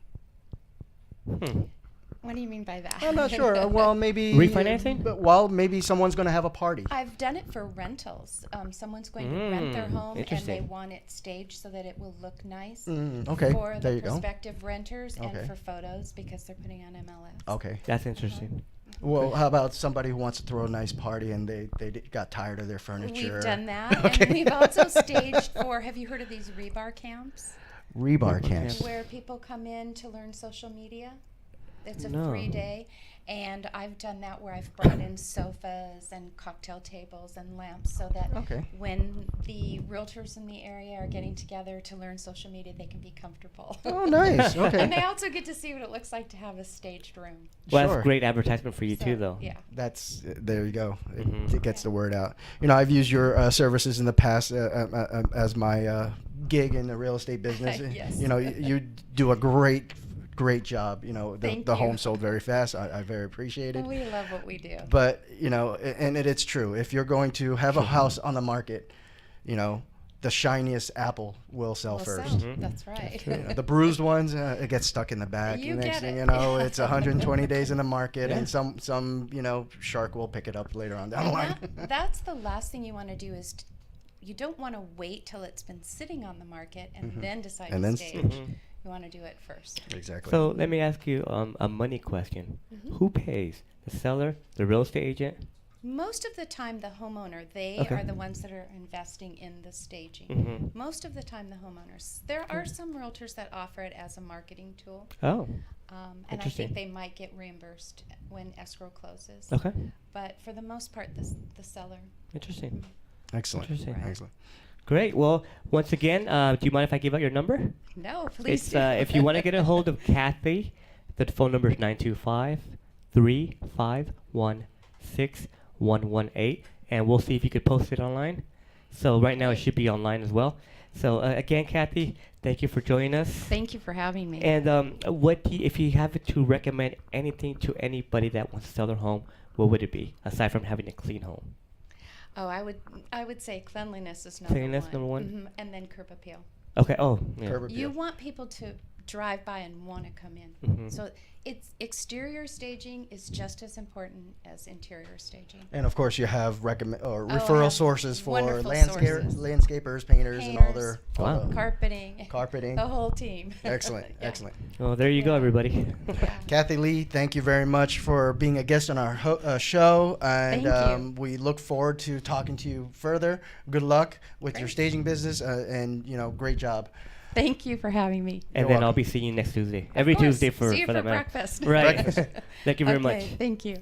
Speaker 3: What do you mean by that?
Speaker 4: I'm not sure. Well, maybe
Speaker 2: Refinancing?
Speaker 4: Well, maybe someone's going to have a party.
Speaker 3: I've done it for rentals. Someone's going to rent their home and they
Speaker 2: interesting.
Speaker 3: want it staged so that it will look nice
Speaker 4: Okay,
Speaker 3: for
Speaker 4: there
Speaker 3: the
Speaker 4: you go.
Speaker 3: prospective renters
Speaker 4: Okay.
Speaker 3: and for photos because they're putting on MLS.
Speaker 4: Okay.
Speaker 2: That's interesting.
Speaker 4: Well, how about somebody who wants to throw a nice party and they got tired of their furniture?
Speaker 3: We've done that.
Speaker 4: Okay.
Speaker 3: And we've also staged for, have you heard of these rebar camps?
Speaker 4: Rebar
Speaker 2: Rebar
Speaker 4: camps.
Speaker 2: camps.
Speaker 3: Where people come in to learn social media. It's a
Speaker 2: No.
Speaker 3: 3-day. And I've done that where I've brought in sofas and cocktail tables and lamps so that
Speaker 4: Okay.
Speaker 3: when the realtors in the area are getting together to learn social media, they can be comfortable.
Speaker 4: Oh, nice. Okay.
Speaker 3: And they also get to see what it looks like to have a staged room.
Speaker 2: Well,
Speaker 4: Sure.
Speaker 2: that's great advertisement for you
Speaker 3: So,
Speaker 2: too, though.
Speaker 3: Yeah.
Speaker 4: That's there you go.
Speaker 2: Mhm.
Speaker 4: It gets the word out. I've used your services in the past as my gig in the real estate business.
Speaker 3: Yes.
Speaker 4: You do a great great job.
Speaker 3: Thank
Speaker 4: The
Speaker 3: you.
Speaker 4: home sold very fast. I very appreciate it.
Speaker 3: We love what we do.
Speaker 4: But and it's true. If you're going to have a house on the market, the shiniest apple will sell
Speaker 3: We'll
Speaker 4: first.
Speaker 3: sell. That's right.
Speaker 4: The bruised ones, it gets stuck in the back.
Speaker 3: You
Speaker 4: Next
Speaker 3: get
Speaker 4: thing
Speaker 3: it.
Speaker 4: you know, it's 120 days in the market,
Speaker 2: Yeah.
Speaker 4: and some shark will pick it up later on down the line.
Speaker 3: That's the last thing you want to do is you don't want to wait till it's been sitting on the market and then decide
Speaker 4: And
Speaker 3: to
Speaker 4: then
Speaker 3: stage.
Speaker 2: Mhm.
Speaker 3: You want to do it first.
Speaker 4: Exactly.
Speaker 2: So let me ask you a money question. Who pays? The seller, the real estate agent?
Speaker 3: Most of the time, the homeowner, they
Speaker 2: Okay.
Speaker 3: are the ones that are investing in the staging.
Speaker 2: Mhm.
Speaker 3: Most of the time, the homeowners. There are some realtors that offer it as a marketing tool,
Speaker 2: Oh,
Speaker 3: and I
Speaker 2: Interesting.
Speaker 3: think they might get reimbursed when escrow closes.
Speaker 2: okay.
Speaker 3: But for the most part, the seller.
Speaker 2: Interesting.
Speaker 4: Excellent.
Speaker 2: Interesting.
Speaker 4: Excellent.
Speaker 2: Great. Well, once again, do you mind if I give out your number?
Speaker 3: No, please
Speaker 2: It's
Speaker 3: do.
Speaker 2: if you want to get a hold of Kathy, the phone number is 925-351-6118, and we'll see if you could post it online. So right now it should be online as well. So again, Kathy, thank you for joining us.
Speaker 3: Thank you for having me.
Speaker 2: And if you have to recommend anything to anybody that wants to sell their home, what would it be aside from having a clean home?
Speaker 3: Oh, I would say cleanliness is number
Speaker 2: Cleanliness,
Speaker 3: one.
Speaker 2: number one?
Speaker 3: And then curb appeal.
Speaker 2: Okay. Oh, yeah.
Speaker 4: Curb
Speaker 3: You
Speaker 4: appeal.
Speaker 3: want people to drive by and want to come in.
Speaker 2: Mhm.
Speaker 3: So it's exterior staging is just as important as interior staging.
Speaker 4: And of course, you have referral
Speaker 3: have
Speaker 4: sources for
Speaker 3: wonderful sources.
Speaker 4: landscapers, painters, and all their
Speaker 2: Wow.
Speaker 4: all the
Speaker 3: Carpeting.
Speaker 4: carpeting.
Speaker 3: The whole team.
Speaker 4: Excellent,
Speaker 3: Yeah.
Speaker 4: excellent.
Speaker 2: Well, there you go,
Speaker 3: Yeah.
Speaker 2: everybody.
Speaker 3: Yeah.
Speaker 4: Kathy Lee, thank you very much for being a guest on our show, and
Speaker 3: Thank you.
Speaker 4: we look forward to talking to you further. Good luck with your
Speaker 3: Great.
Speaker 4: staging business, and great job.
Speaker 3: Thank you for having me.
Speaker 2: And
Speaker 4: You're
Speaker 2: then I'll
Speaker 4: welcome.
Speaker 2: be seeing you next Tuesday.
Speaker 3: Of
Speaker 2: Every
Speaker 3: course.
Speaker 2: Tuesday for
Speaker 3: See you for
Speaker 2: that matter.
Speaker 3: breakfast.
Speaker 2: Right.
Speaker 4: Breakfast.
Speaker 2: Thank you very
Speaker 3: Okay,
Speaker 2: much.
Speaker 3: Thank you.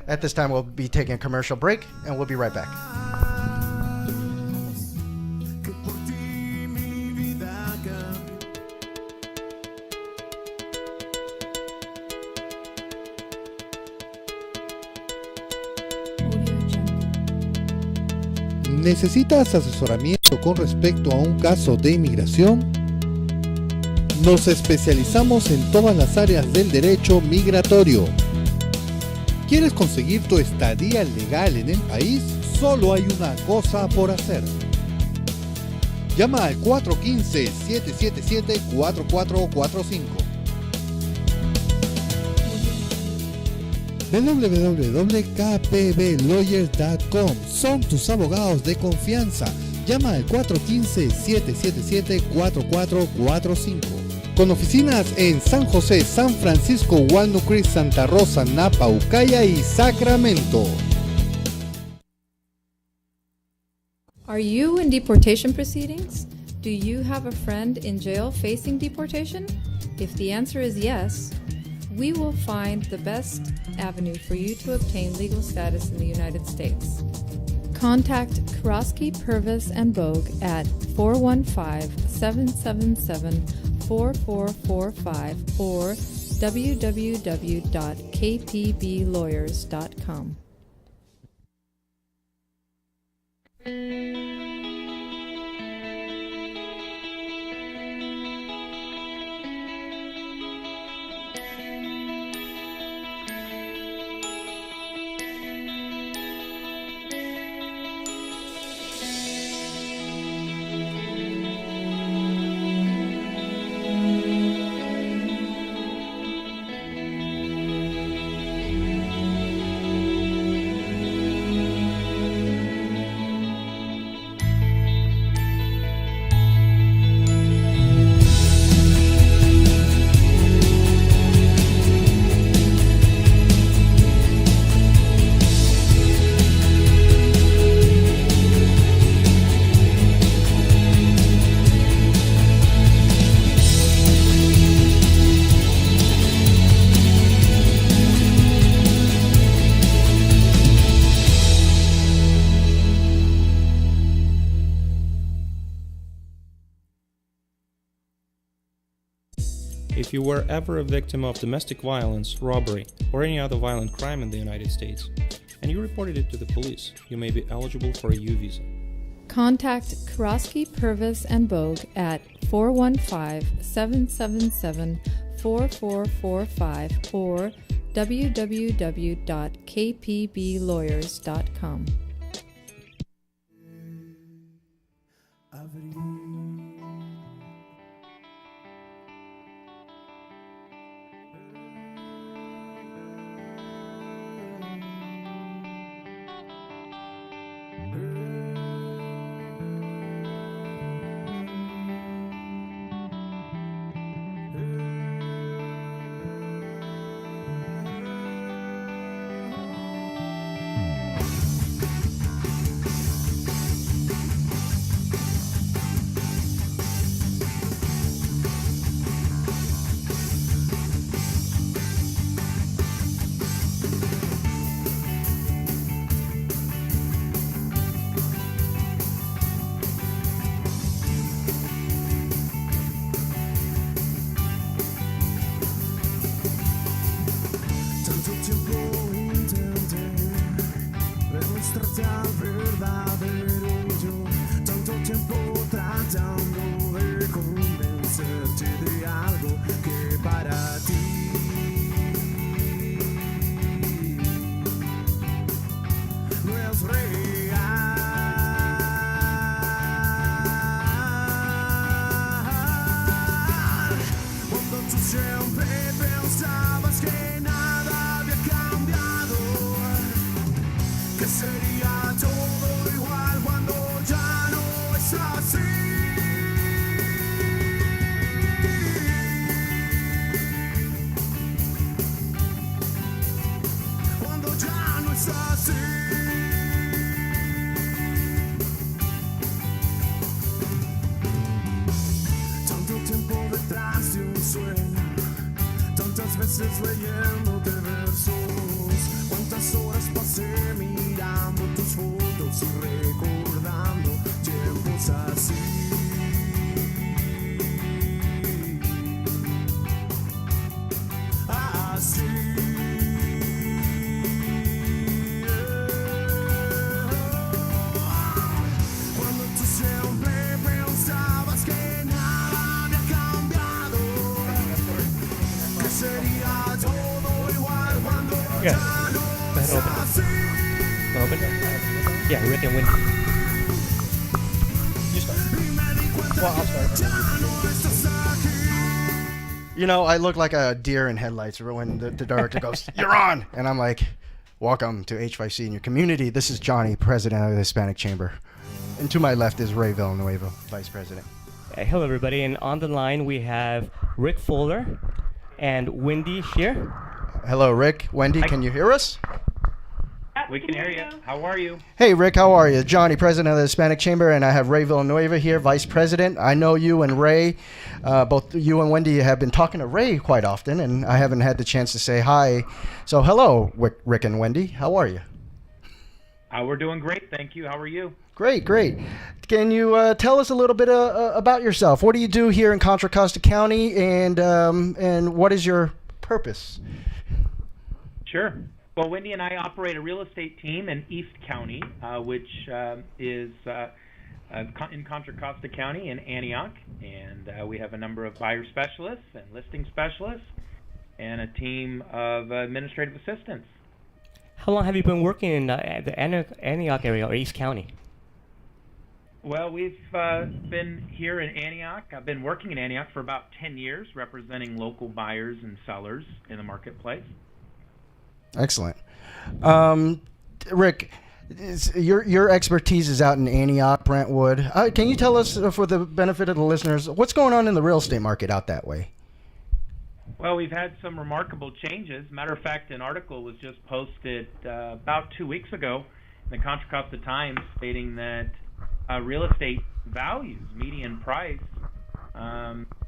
Speaker 4: At this time, we'll be taking a commercial break, and we'll be right back.
Speaker 1: Que por ti mi vida cambió.
Speaker 5: ¿Necesitas asesoramiento con respecto a un caso de inmigración? Nos especializamos en todas las áreas del derecho migratorio. ¿Quieres conseguir tu estadía legal en el país? Solo hay una cosa por hacer. Llama al 415-777-4445. www.kpblawyers.com. Son tus abogados de confianza. Llama al 415-777-4445. Con oficinas en San José, San Francisco, Walnut Creek, Santa Rosa, Napa, Ucaya y Sacramento.
Speaker 6: Are you in deportation proceedings? Do you have a friend in jail facing deportation? If the answer is yes, we will find the best avenue for you to obtain legal status in the United States. Contact Karosky, Purvis, and Bogue at 415-777-4445 or www.kpblawyers.com.
Speaker 7: If you were ever a victim of domestic violence, robbery, or any other violent crime in the United States, and you reported it to the police, you may be eligible for a U visa.
Speaker 6: Contact Karosky, Purvis, and Bogue at 415-777-4445 4445 or www.kpblawyers.com.
Speaker 1: Tanto tiempo intenté demostrarte al verdadero yo. Tanto tiempo tratando de convencerte de algo que para ti no es real. Cuando tú siempre pensabas que nada había cambiado, que sería todo igual cuando ya no es así. Cuando ya no es así. Tanto tiempo detrás de un sueño, tantas veces leyéndote versos, cuántas horas pasé mirando tus fotos y recordando tiempos así. Así. Cuando tú siempre pensabas que nada había cambiado, que sería todo igual cuando
Speaker 2: Yeah.
Speaker 1: ya no es
Speaker 2: Go ahead, open it.
Speaker 1: así.
Speaker 2: Open it. Yeah, Rick and Wendy.
Speaker 1: Y me di cuenta que ya no estás aquí.
Speaker 4: You know, I look like a deer in headlights when the director goes, "You're on," and I'm like, "Welcome to H5C in your community. This is Johnny, president of the Hispanic Chamber, and to my left is Ray Villanueva, vice president."
Speaker 2: Hello, everybody. And on the line, we have Rick Fuller and Wendy Shear.
Speaker 4: Hello, Rick. Wendy, can you hear us?
Speaker 8: We can hear you. How are you?
Speaker 4: Hey, Rick, how are you? Johnny, president of the Hispanic Chamber, and I have Ray Villanueva here, vice president. I know you and Ray, both you and Wendy have been talking to Ray quite often, and I haven't had the chance to say hi. So hello, Rick and Wendy. How are you?
Speaker 8: We're doing great, thank you. How are you?
Speaker 4: Great, great. Can you tell us a little bit about yourself? What do you do here in Contra Costa County, and what is your purpose?
Speaker 8: Sure. Well, Wendy and I operate a real estate team in East County, which is in Contra Costa County in Antioch, and we have a number of buyer specialists and listing specialists and a team of administrative assistants.
Speaker 2: How long have you been working in the Antioch area or East County?
Speaker 8: Well, we've been here in Antioch. I've been working in Antioch for about 10 years, representing local buyers and sellers in the marketplace.
Speaker 4: Excellent. Rick, your expertise is out in Antioch, Brentwood. Can you tell us, for the benefit of the listeners, what's going on in the real estate market out that way?
Speaker 8: Well, we've had some remarkable changes. Matter of fact, an article was just posted about 2 weeks ago in the Contra Costa Times stating that real estate values, median price,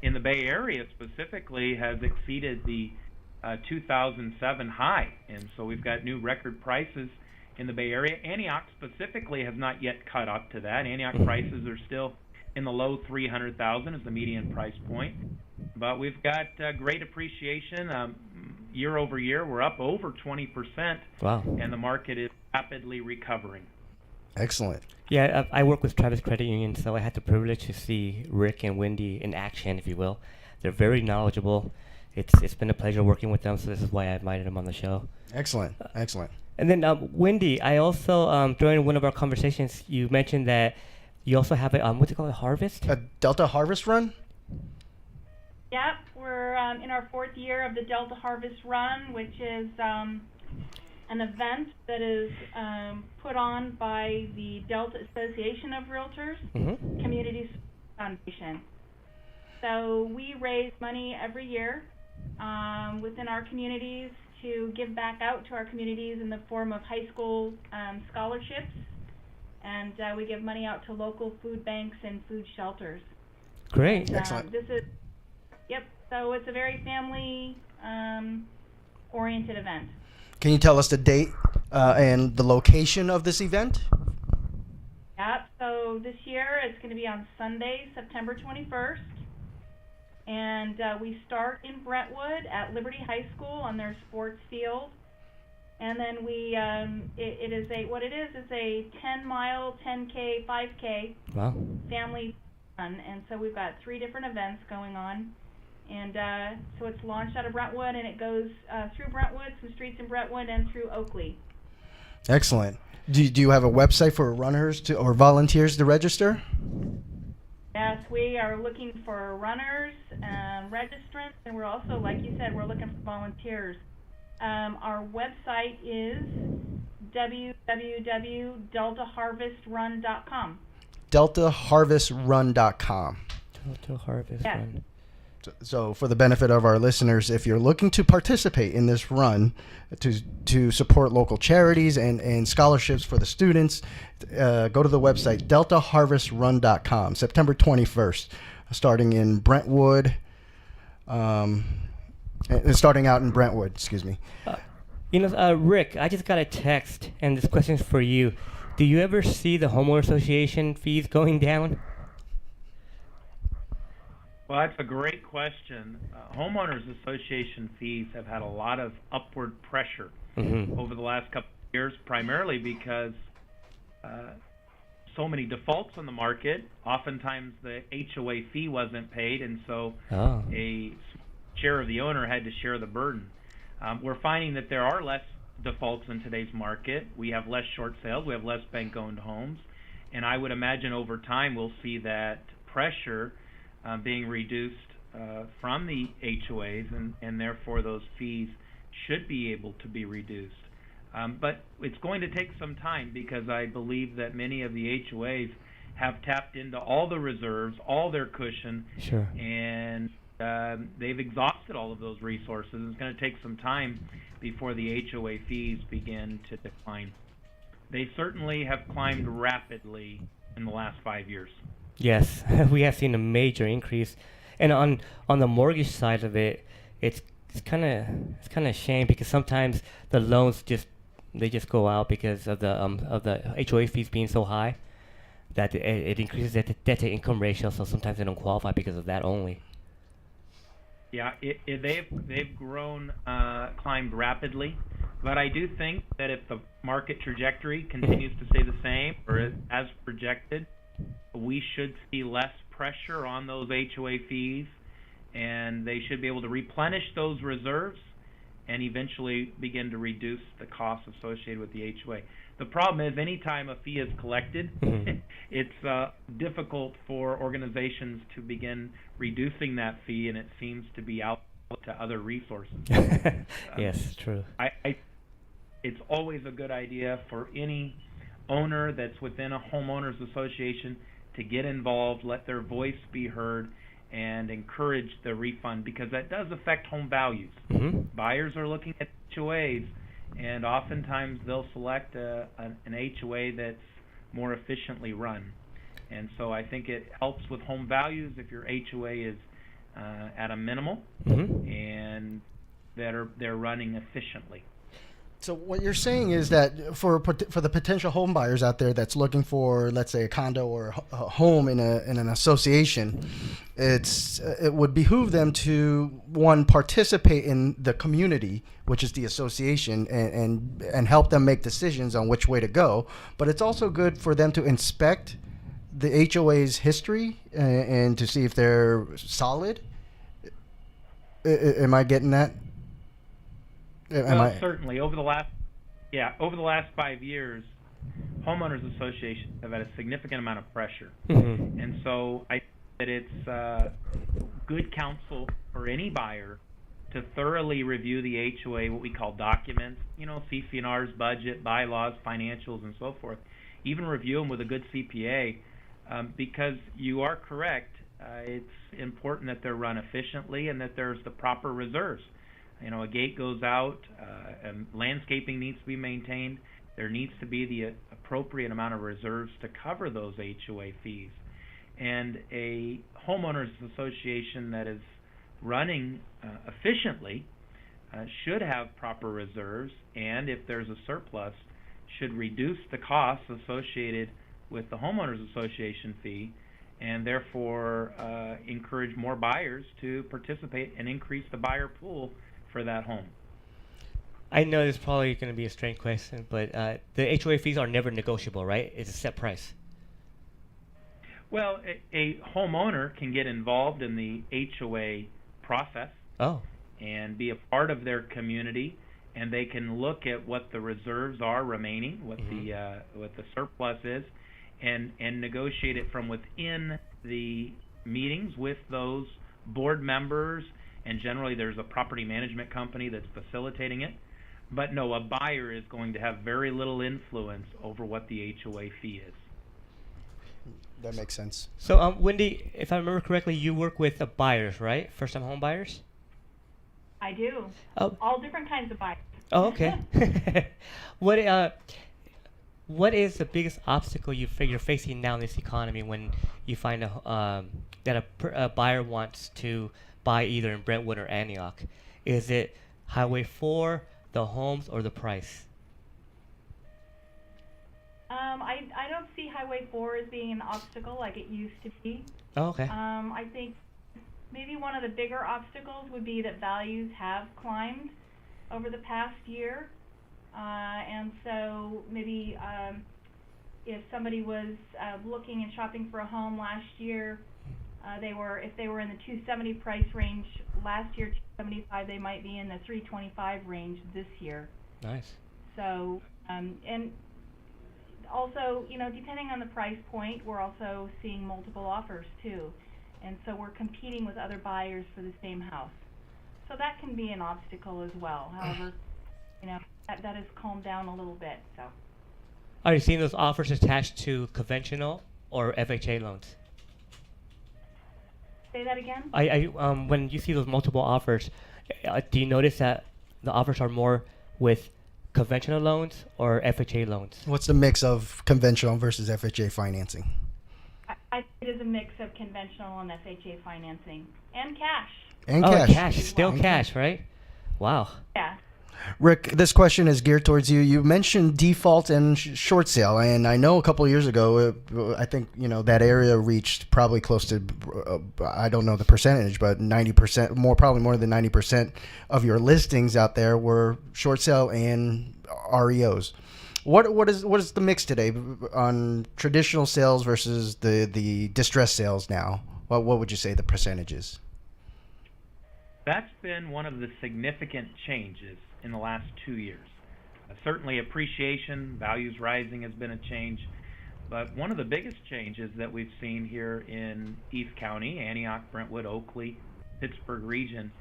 Speaker 8: in the Bay Area specifically has exceeded the 2007 high. And so we've got new record prices in the Bay Area. Antioch specifically has not yet caught up to that. Antioch prices are still in the low 300,000 as the median price point. But we've got great appreciation. Year over year, we're up over 20%.
Speaker 2: Wow.
Speaker 8: And the market is rapidly recovering.
Speaker 4: Excellent.
Speaker 2: Yeah, I work with Travis Credit Union, so I had the privilege to see Rick and Wendy in action, if you will. They're very knowledgeable, it's been a pleasure working with them. So this is why I invited them on the show.
Speaker 4: Excellent, excellent.
Speaker 2: And then Wendy, I also during one of our conversations, you mentioned that you also have a what's it called, a harvest?
Speaker 4: A Delta Harvest Run?
Speaker 9: Yep, we're in our 4th year of the Delta Harvest Run, which is an event that is put on by the Delta Association of Realtors, Community Foundation. So we raise money every year within our communities to give back out to our communities in the form of high school scholarships, and we give money out to local food banks and food shelters.
Speaker 2: Great.
Speaker 4: Excellent.
Speaker 9: This is, yep, so it's a very family oriented event.
Speaker 4: Can you tell us the date and the location of this event?
Speaker 9: Yep, so this year it's going to be on Sunday, September 21st. And we start in Brentwood at Liberty High School on their sports field. And then we, it is a, what it is a 10-mile, 10K, 5K
Speaker 2: Wow.
Speaker 9: family run. And so we've got 3 different events going on. And so it's launched out of Brentwood, and it goes through Brentwood, some streets in Brentwood, and through Oakley.
Speaker 4: Excellent. Do you have a website for runners or volunteers to register?
Speaker 9: Yes, we are looking for runners, registrants, and we're also, like you said, we're looking for volunteers. Our website is www.deltaharvestrun.com.
Speaker 4: DeltaHarvestRun.com.
Speaker 2: Delta Harvest
Speaker 9: Yes.
Speaker 2: Run.
Speaker 4: So for the benefit of our listeners, if you're looking to participate in this run to support local charities and scholarships for the students, go to the website deltaharvestrun.com, September 21st, starting in Brentwood, starting out in Brentwood, excuse me.
Speaker 2: Rick, I just got a text, and this question's for you. Do you ever see the homeowner association fees going down?
Speaker 8: Well, that's a great question. Homeowners Association fees have had a lot of upward pressure over the last couple of years, primarily because so many defaults on the market. Oftentimes the HOA fee wasn't paid, and so a share of the owner had to share the burden. We're finding that there are less defaults in today's market. We have less short sales. We have less bank-owned homes. And I would imagine over time we'll see that pressure being reduced from the HOAs, and therefore those fees should be able to be reduced. But it's going to take some time, because I believe that many of the HOAs have tapped into all the reserves, all their cushion,
Speaker 2: Sure.
Speaker 8: and they've exhausted all of those resources. It's going to take some time before the HOA fees begin to decline. They certainly have climbed rapidly in the last 5 years.
Speaker 2: Yes, we have seen a major increase, and on the mortgage side of it, it's kind of a shame, because sometimes the loans just go out because of the HOA fees being so high that it increases the debt to income ratio. So sometimes they don't qualify because of that only.
Speaker 8: Yeah, they've grown, climbed rapidly, but I do think that if the market trajectory continues to stay the same or as projected, we should see less pressure on those HOA fees, and they should be able to replenish those reserves and eventually begin to reduce the costs associated with the HOA. The problem is, anytime a fee is collected, it's difficult for organizations to begin reducing that fee, and it seems to be out to other resources.
Speaker 2: Yes, true.
Speaker 8: It's always a good idea for any owner that's within a homeowners association to get involved, let their voice be heard, and encourage the refund, because that does affect home values. Buyers are looking at HOAs, and oftentimes they'll select an HOA that's more efficiently run. And so I think it helps with home values if your HOA is at a minimal and they're running efficiently.
Speaker 4: So what you're saying is that for the potential home buyers out there that's looking for, let's say, a condo or a home in an association, it would behoove them to, one, participate in the community, which is the association, and help them make decisions on which way to go. But it's also good for them to inspect the HOA's history and to see if they're solid. Am I getting that?
Speaker 8: Well, certainly over the last 5 years, homeowners associations have had a significant amount of pressure, and so I think that it's good counsel for any buyer to thoroughly review the HOA, what we call documents, CC&Rs, budget, bylaws, financials, and so forth. Even review them with a good CPA, because you are correct. It's important that they're run efficiently and that there's the proper reserves. A gate goes out, and landscaping needs to be maintained. There needs to be the appropriate amount of reserves to cover those HOA fees. And a homeowners association that is running efficiently should have proper reserves, and if there's a surplus, should reduce the costs associated with the homeowners association fee, and therefore encourage more buyers to participate and increase the buyer pool for that home.
Speaker 2: I know this is probably going to be a strange question, but the HOA fees are never negotiable, right? It's a set price.
Speaker 8: Well, a homeowner can get involved in the HOA process and be a part of their community, and they can look at what the reserves are remaining, what the surplus is, and negotiate it from within the meetings with those board members, and generally there's a property management company that's facilitating it. But no, a buyer is going to have very little influence over what the HOA fee is.
Speaker 4: That makes sense.
Speaker 2: So, Wendy, if I remember correctly, you work with the buyers, right? First-time home buyers?
Speaker 9: I do.
Speaker 2: Oh.
Speaker 9: All different kinds of buyers.
Speaker 2: Oh, okay. What is the biggest obstacle you're facing now in this economy when you find that a buyer wants to buy either in Brentwood or Antioch? Is it Highway 4, the homes, or the price?
Speaker 9: I don't see Highway 4 as being an obstacle like it used to be.
Speaker 2: Oh, okay.
Speaker 9: I think maybe one of the bigger obstacles would be that values have climbed over the past year. And so maybe if somebody was looking and shopping for a home last year, if they were in the 270 price range last year, 275, they might be in the 325 range this year.
Speaker 2: Nice.
Speaker 9: So, and also, depending on the price point, we're also seeing multiple offers too. And so we're competing with other buyers for the same house. So that can be an obstacle as well. However, that has calmed down a little bit. So.
Speaker 2: Are you seeing those offers attached to conventional or FHA loans?
Speaker 9: Say that again?
Speaker 2: When you see those multiple offers, do you notice that the offers are more with conventional loans or FHA loans?
Speaker 4: What's the mix of conventional versus FHA financing?
Speaker 9: I think it is a mix of conventional and FHA financing and cash.
Speaker 4: And cash.
Speaker 2: Still cash, right? Wow.
Speaker 9: Yeah.
Speaker 4: Rick, this question is geared towards you. You mentioned default and short sale, and I know a couple of years ago, I think that area reached probably close to, I don't know the percentage, but 90%, probably more than 90% of your listings out there were short sale and REOs. What is the mix today on traditional sales versus the distressed sales now? What would you say the percentage is?
Speaker 8: That's been one of the significant changes in the last 2 years. Certainly appreciation, values rising has been a change, but one of the biggest changes that we've seen here in East County, Antioch, Brentwood, Oakley, Pittsburgh region,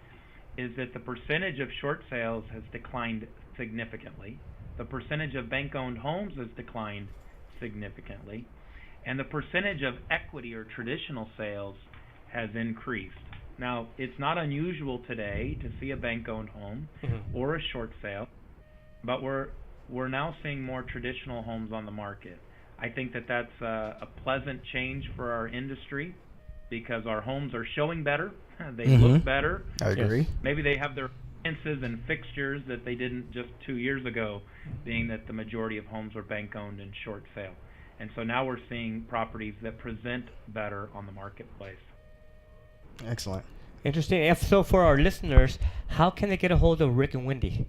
Speaker 8: is that the percentage of short sales has declined significantly. The percentage of bank-owned homes has declined significantly, and the percentage of equity or traditional sales has increased. Now, it's not unusual today to see a bank-owned home or a short sale, but we're now seeing more traditional homes on the market. I think that that's a pleasant change for our industry because our homes are showing better. They look better.
Speaker 4: I agree.
Speaker 8: Maybe they have their appliances and fixtures that they didn't just 2 years ago, being that the majority of homes are bank-owned and short sale. And so now we're seeing properties that present better on the marketplace.
Speaker 4: Excellent.
Speaker 2: Interesting. If so, for our listeners, how can they get a hold of Rick and Wendy?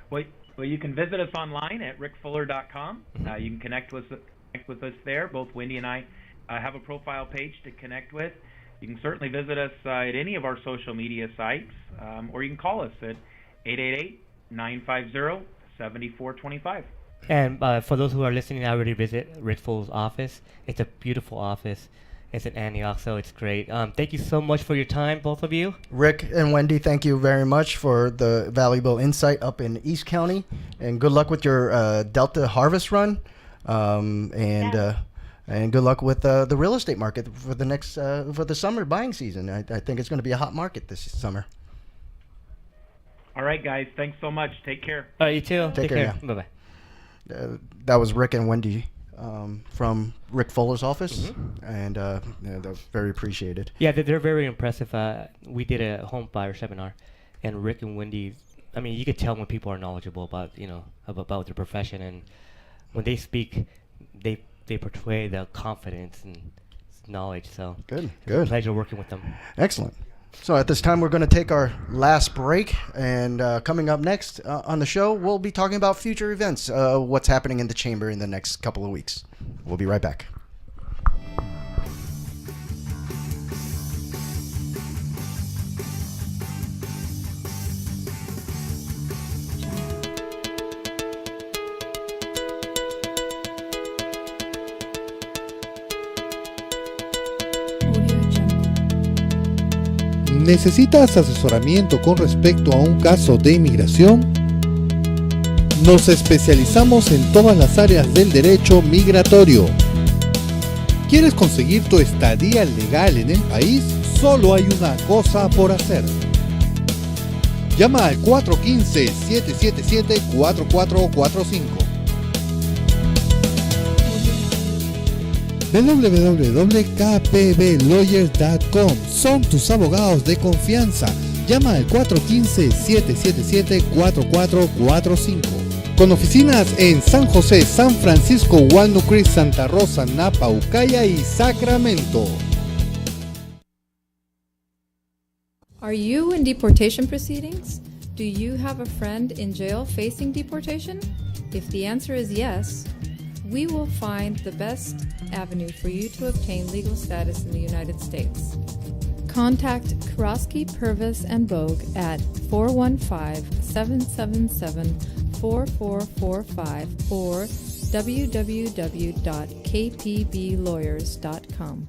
Speaker 8: Well, you can visit us online at rickfuller.com. You can connect with us there. Both Wendy and I have a profile page to connect with. you can certainly visit us at any of our social media sites, or you can call us at 888-950-7425.
Speaker 2: And for those who are listening, I already visit Rick Full's office. It's a beautiful office. It's in Antioch, so it's great. Thank you so much for your time, both of you.
Speaker 4: Rick and Wendy, thank you very much for the valuable insight up in East County, and good luck with your Delta Harvest Run, and good luck with the real estate market for the next for the summer buying season. I think it's going to be a hot market this summer.
Speaker 8: All right, guys. Thanks so much. Take care.
Speaker 2: You too.
Speaker 4: Take care.
Speaker 2: Bye bye.
Speaker 4: That was Rick and Wendy from Rick Fuller's office, and that was very appreciated.
Speaker 2: Yeah, they're very impressive. We did a home buyer seminar, and Rick and Wendy, I mean, you could tell when people are knowledgeable about about their profession, and when they speak, they portray the confidence and knowledge. So
Speaker 4: Good.
Speaker 2: it's a pleasure working with them.
Speaker 4: Excellent. So at this time, we're going to take our last break, and coming up next on the show, we'll be talking about future events, what's happening in the chamber in the next couple of weeks. We'll be right back.
Speaker 5: ¿Necesitas asesoramiento con respecto a un caso de inmigración? Nos especializamos en todas las áreas del derecho migratorio. ¿Quieres conseguir tu estadía legal en el país? Solo hay una cosa por hacer. Llama al 415-777-4445. www.kpblawyers.com. Son tus abogados de confianza. Llama al 415-777-4445. Con oficinas en San José, San Francisco, Walnut Creek, Santa Rosa, Napa, Ukiah y Sacramento.
Speaker 6: Are you in deportation proceedings? Do you have a friend in jail facing deportation? If the answer is yes, we will find the best avenue for you to obtain legal status in the United States. Contact Karosky, Purvis, and Bogue at 415-777-4445 or www.kpblawyers.com.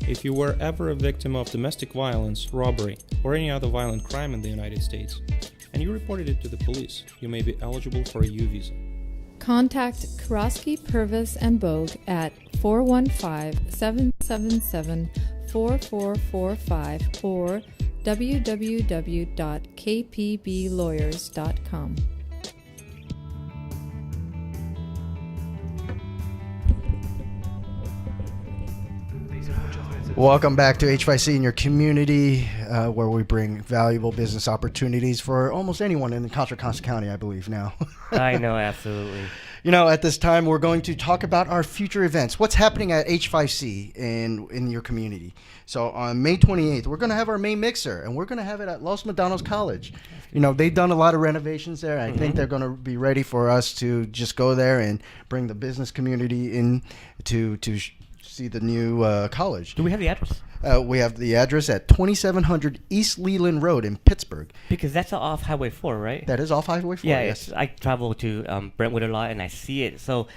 Speaker 7: If you were ever a victim of domestic violence, robbery, or any other violent crime in the United States, and you reported it to the police, you may be eligible for a U visa.
Speaker 6: Contact Karosky, Purvis, and Bogue at 415-777-4445 or www.kpblawyers.com.
Speaker 4: Welcome back to H5C in your community, where we bring valuable business opportunities for almost anyone in Contra Costa County, I believe now.
Speaker 2: I know, absolutely.
Speaker 4: You know, at this time, we're going to talk about our future events. What's happening at H5C in your community? So on May 28th, we're going to have our May Mixer, and we're going to have it at Los Medanos College. You know, they've done a lot of renovations there. I think they're going to be ready for us to just go there and bring the business community in to see the new college.
Speaker 2: Do we have the address?
Speaker 4: We have the address at 2700 East Leland Road in Pittsburgh.
Speaker 2: Because that's off Highway 4, right?
Speaker 4: That is off Highway 4.
Speaker 2: Yeah,
Speaker 4: yes.
Speaker 2: I travel to Brentwood a lot, and I see it. So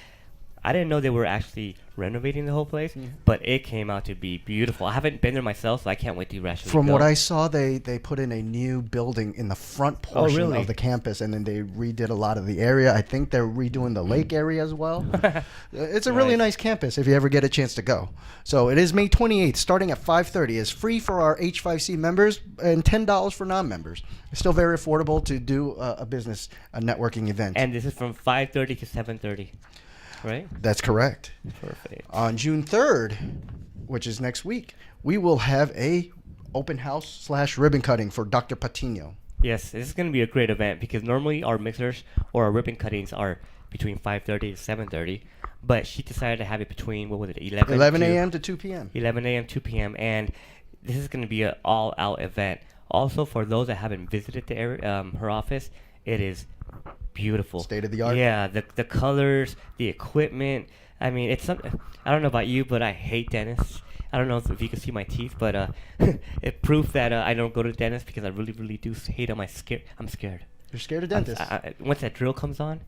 Speaker 2: I didn't know they were actually renovating the whole place, but it came out to be beautiful. I haven't been there myself, so I can't wait to actually
Speaker 4: From
Speaker 2: go.
Speaker 4: what I saw, they put in a new building in the front portion
Speaker 2: really?
Speaker 4: of the campus, and then they redid a lot of the area. I think they're redoing the lake area as well. It's a really nice campus if you ever get a chance to go. So it is May 28th, starting at 5:30. It's free for our H5C members and $10 for non-members. It's still very affordable to do a networking event.
Speaker 2: And this is from 5:30 to 7:30, right?
Speaker 4: That's correct.
Speaker 2: Perfect.
Speaker 4: On June 3rd, which is next week, we will have a open house / ribbon cutting for Dr. Patino.
Speaker 2: Yes, this is going to be a great event because normally our mixers or our ribbon cuttings are between 5:30 to 7:30, but she decided to have it between, what was it,
Speaker 4: 11 a.m. to 2 p.m.
Speaker 2: 11 a.m. 2 p.m. and this is going to be an all-out event. Also, for those that haven't visited the area, her office, it is beautiful.
Speaker 4: State of the art.
Speaker 2: Yeah, the colors, the equipment. I mean, it's something. I don't know about you, but I hate dentists. I don't know if you can see my teeth, but it proves that I don't go to the dentist because I really, really do hate them. I'm scared.
Speaker 4: You're scared of dentists?
Speaker 2: Once that drill comes on,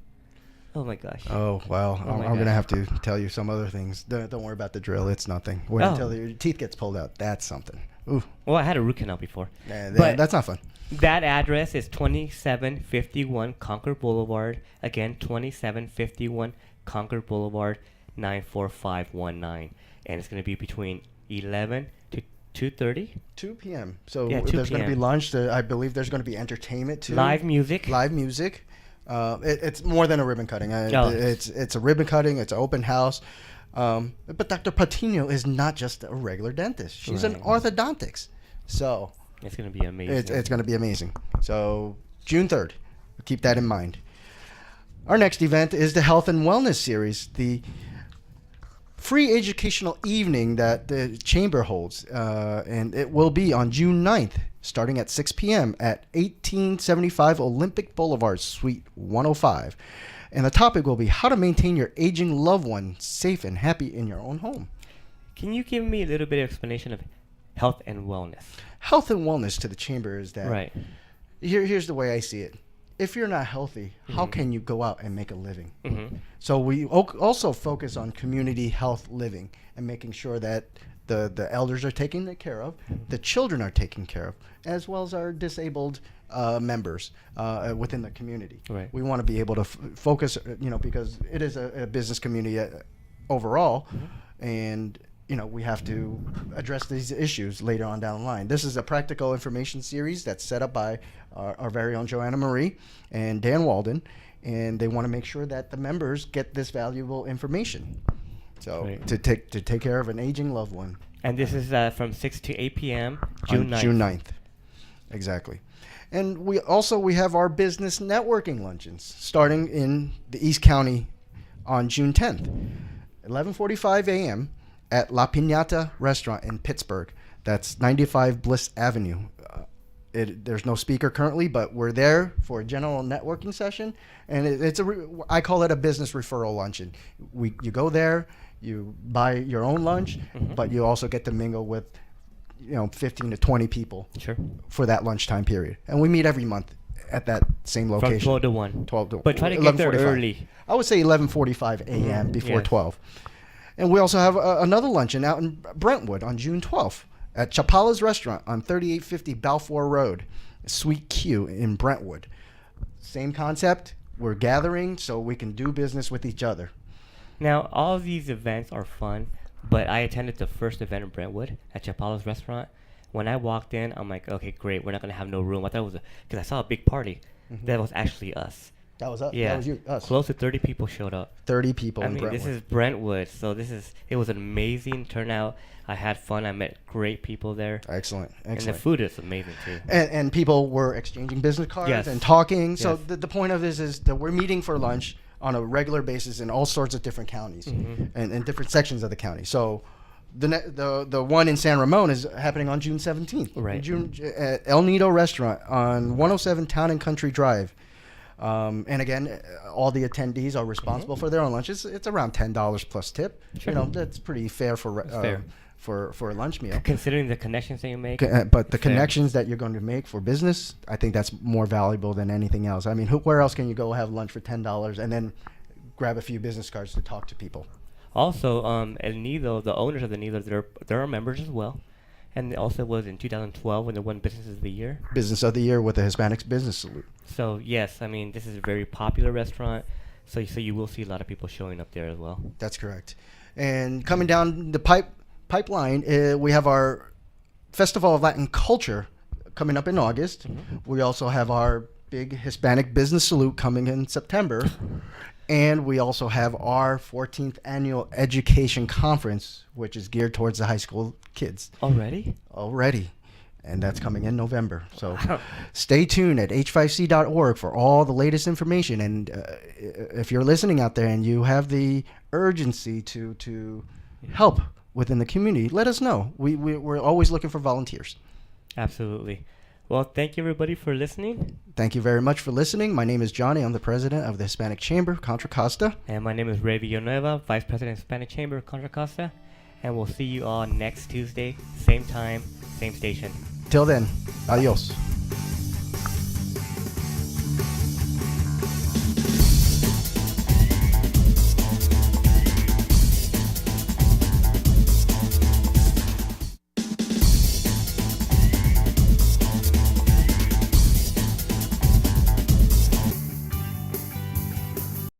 Speaker 2: oh my gosh.
Speaker 4: Oh, well,
Speaker 2: Oh my
Speaker 4: I'm going to
Speaker 2: gosh.
Speaker 4: have to tell you some other things. Don't worry about the drill. It's nothing. Wait until your teeth gets pulled out. That's something. Ooh.
Speaker 2: Well, I had a root canal before.
Speaker 4: But that's not fun.
Speaker 2: That address is 2751 Concord Boulevard. Again, 2751 Concord Boulevard, 94519. And it's going to be between 11 to 2:30.
Speaker 4: 2 p.m. So
Speaker 2: Yeah, 2
Speaker 4: there's going to be
Speaker 2: p.m.
Speaker 4: lunch. I believe there's going to be entertainment too.
Speaker 2: Live music.
Speaker 4: Live music. It's more than a ribbon cutting.
Speaker 2: Oh.
Speaker 4: It's a ribbon cutting. It's an open house. But Dr. Patino is not just a regular dentist. She's an orthodontics. So
Speaker 2: it's going to be amazing.
Speaker 4: It's going to be amazing. So June 3rd. Keep that in mind. Our next event is the Health and Wellness Series, the free educational evening that the Chamber holds. And it will be on June 9th, starting at 6 p.m. at 1875 Olympic Boulevard, Suite 105. And the topic will be how to maintain your aging loved one safe and happy in your own home.
Speaker 2: Can you give me a little bit of explanation of health and wellness?
Speaker 4: Health and wellness to the Chamber is that
Speaker 2: Right.
Speaker 4: Here's the way I see it. If you're not healthy, how can you go out and make a living? So we also focus on community health living and making sure that the elders are taken care of, the children are taken care of, as well as our disabled members within the community.
Speaker 2: Right.
Speaker 4: We want to be able to focus, because it is a business community overall, and we have to address these issues later on down the line. This is a practical information series that's set up by our very own Joanna Marie and Dan Walden, and they want to make sure that the members get this valuable information. So
Speaker 2: Right.
Speaker 4: to take care of an aging loved one.
Speaker 2: And this is from 6 to 8 p.m. June 9th.
Speaker 4: June 9th. Exactly. And we have our business networking luncheons starting in the East County on June 10th, 11:45 a.m. at La Piñata Restaurant in Pittsburgh. That's 95 Bliss Avenue. There's no speaker currently, but we're there for a general networking session, and I call it a business referral luncheon. You go there, you buy your own lunch, but you also get to mingle with 15 to 20 people for that lunchtime period. And we meet every month at that same location.
Speaker 2: From 12 to 1.
Speaker 4: 12 to
Speaker 2: But try to get there
Speaker 4: 11:45.
Speaker 2: early.
Speaker 4: I would say 11:45 a.m. before
Speaker 2: Yes.
Speaker 4: 12. And we also have another luncheon out in Brentwood on June 12th at Chapala's Restaurant on 3850 Balfour Road, Suite Q in Brentwood. Same concept. We're gathering so we can do business with each other.
Speaker 2: Now, all of these events are fun, but I attended the first event in Brentwood at Chapala's Restaurant. When I walked in, I'm like, okay, great. We're not going to have no room. I thought it was because I saw a big party. That was actually us.
Speaker 4: That was us.
Speaker 2: Yeah.
Speaker 4: That was you, us.
Speaker 2: Close to 30 people showed up.
Speaker 4: 30 people
Speaker 2: I
Speaker 4: in
Speaker 2: mean,
Speaker 4: Brentwood.
Speaker 2: this is Brentwood, so it was an amazing turnout. I had fun. I met great people there.
Speaker 4: Excellent.
Speaker 2: And the food is amazing, too.
Speaker 4: And people were exchanging business cards
Speaker 2: Yes.
Speaker 4: and talking. So
Speaker 2: Yes.
Speaker 4: the point of this is that we're meeting for lunch on a regular basis in all sorts of different counties and different sections of the county. So the one in San Ramon is happening on June 17th.
Speaker 2: Right.
Speaker 4: At El Nido Restaurant on 107 Town and Country Drive. And again, all the attendees are responsible for their own lunch. It's around $10 plus tip.
Speaker 2: Sure.
Speaker 4: That's pretty fair for
Speaker 2: fair.
Speaker 4: for a lunch meal.
Speaker 2: Considering the connections that you make.
Speaker 4: But the
Speaker 2: Fair.
Speaker 4: connections that you're going to make for business, I think that's more valuable than anything else. I mean, where else can you go have lunch for $10 and then grab a few business cards to talk to people?
Speaker 2: Also, El Nido, the owners of the Nido, they're our members as well. And it also was in 2012 when they won Business of the Year.
Speaker 4: Business of the Year with the Hispanics Business Salute.
Speaker 2: So, yes, I mean, this is a very popular restaurant. So you will see a lot of people showing up there as well.
Speaker 4: That's correct. And coming down the pipeline, we have our Festival of Latin Culture coming up in August. We also have our big Hispanic Business Salute coming in September. And we also have our 14th Annual Education Conference, which is geared towards the high school kids.
Speaker 2: Already?
Speaker 4: Already. And that's coming in November. So stay tuned at h5c.org for all the latest information. And if you're listening out there and you have the urgency to help within the community, let us know. We're always looking for volunteers.
Speaker 2: Absolutely. Well, thank you, everybody, for listening.
Speaker 4: Thank you very much for listening. My name is Johnny. I'm the president of the Hispanic Chamber, Contra Costa.
Speaker 2: And my name is Ray Villanueva, vice president of Hispanic Chamber, Contra Costa. And we'll see you all next Tuesday, same time, same station.
Speaker 4: Till then, adios.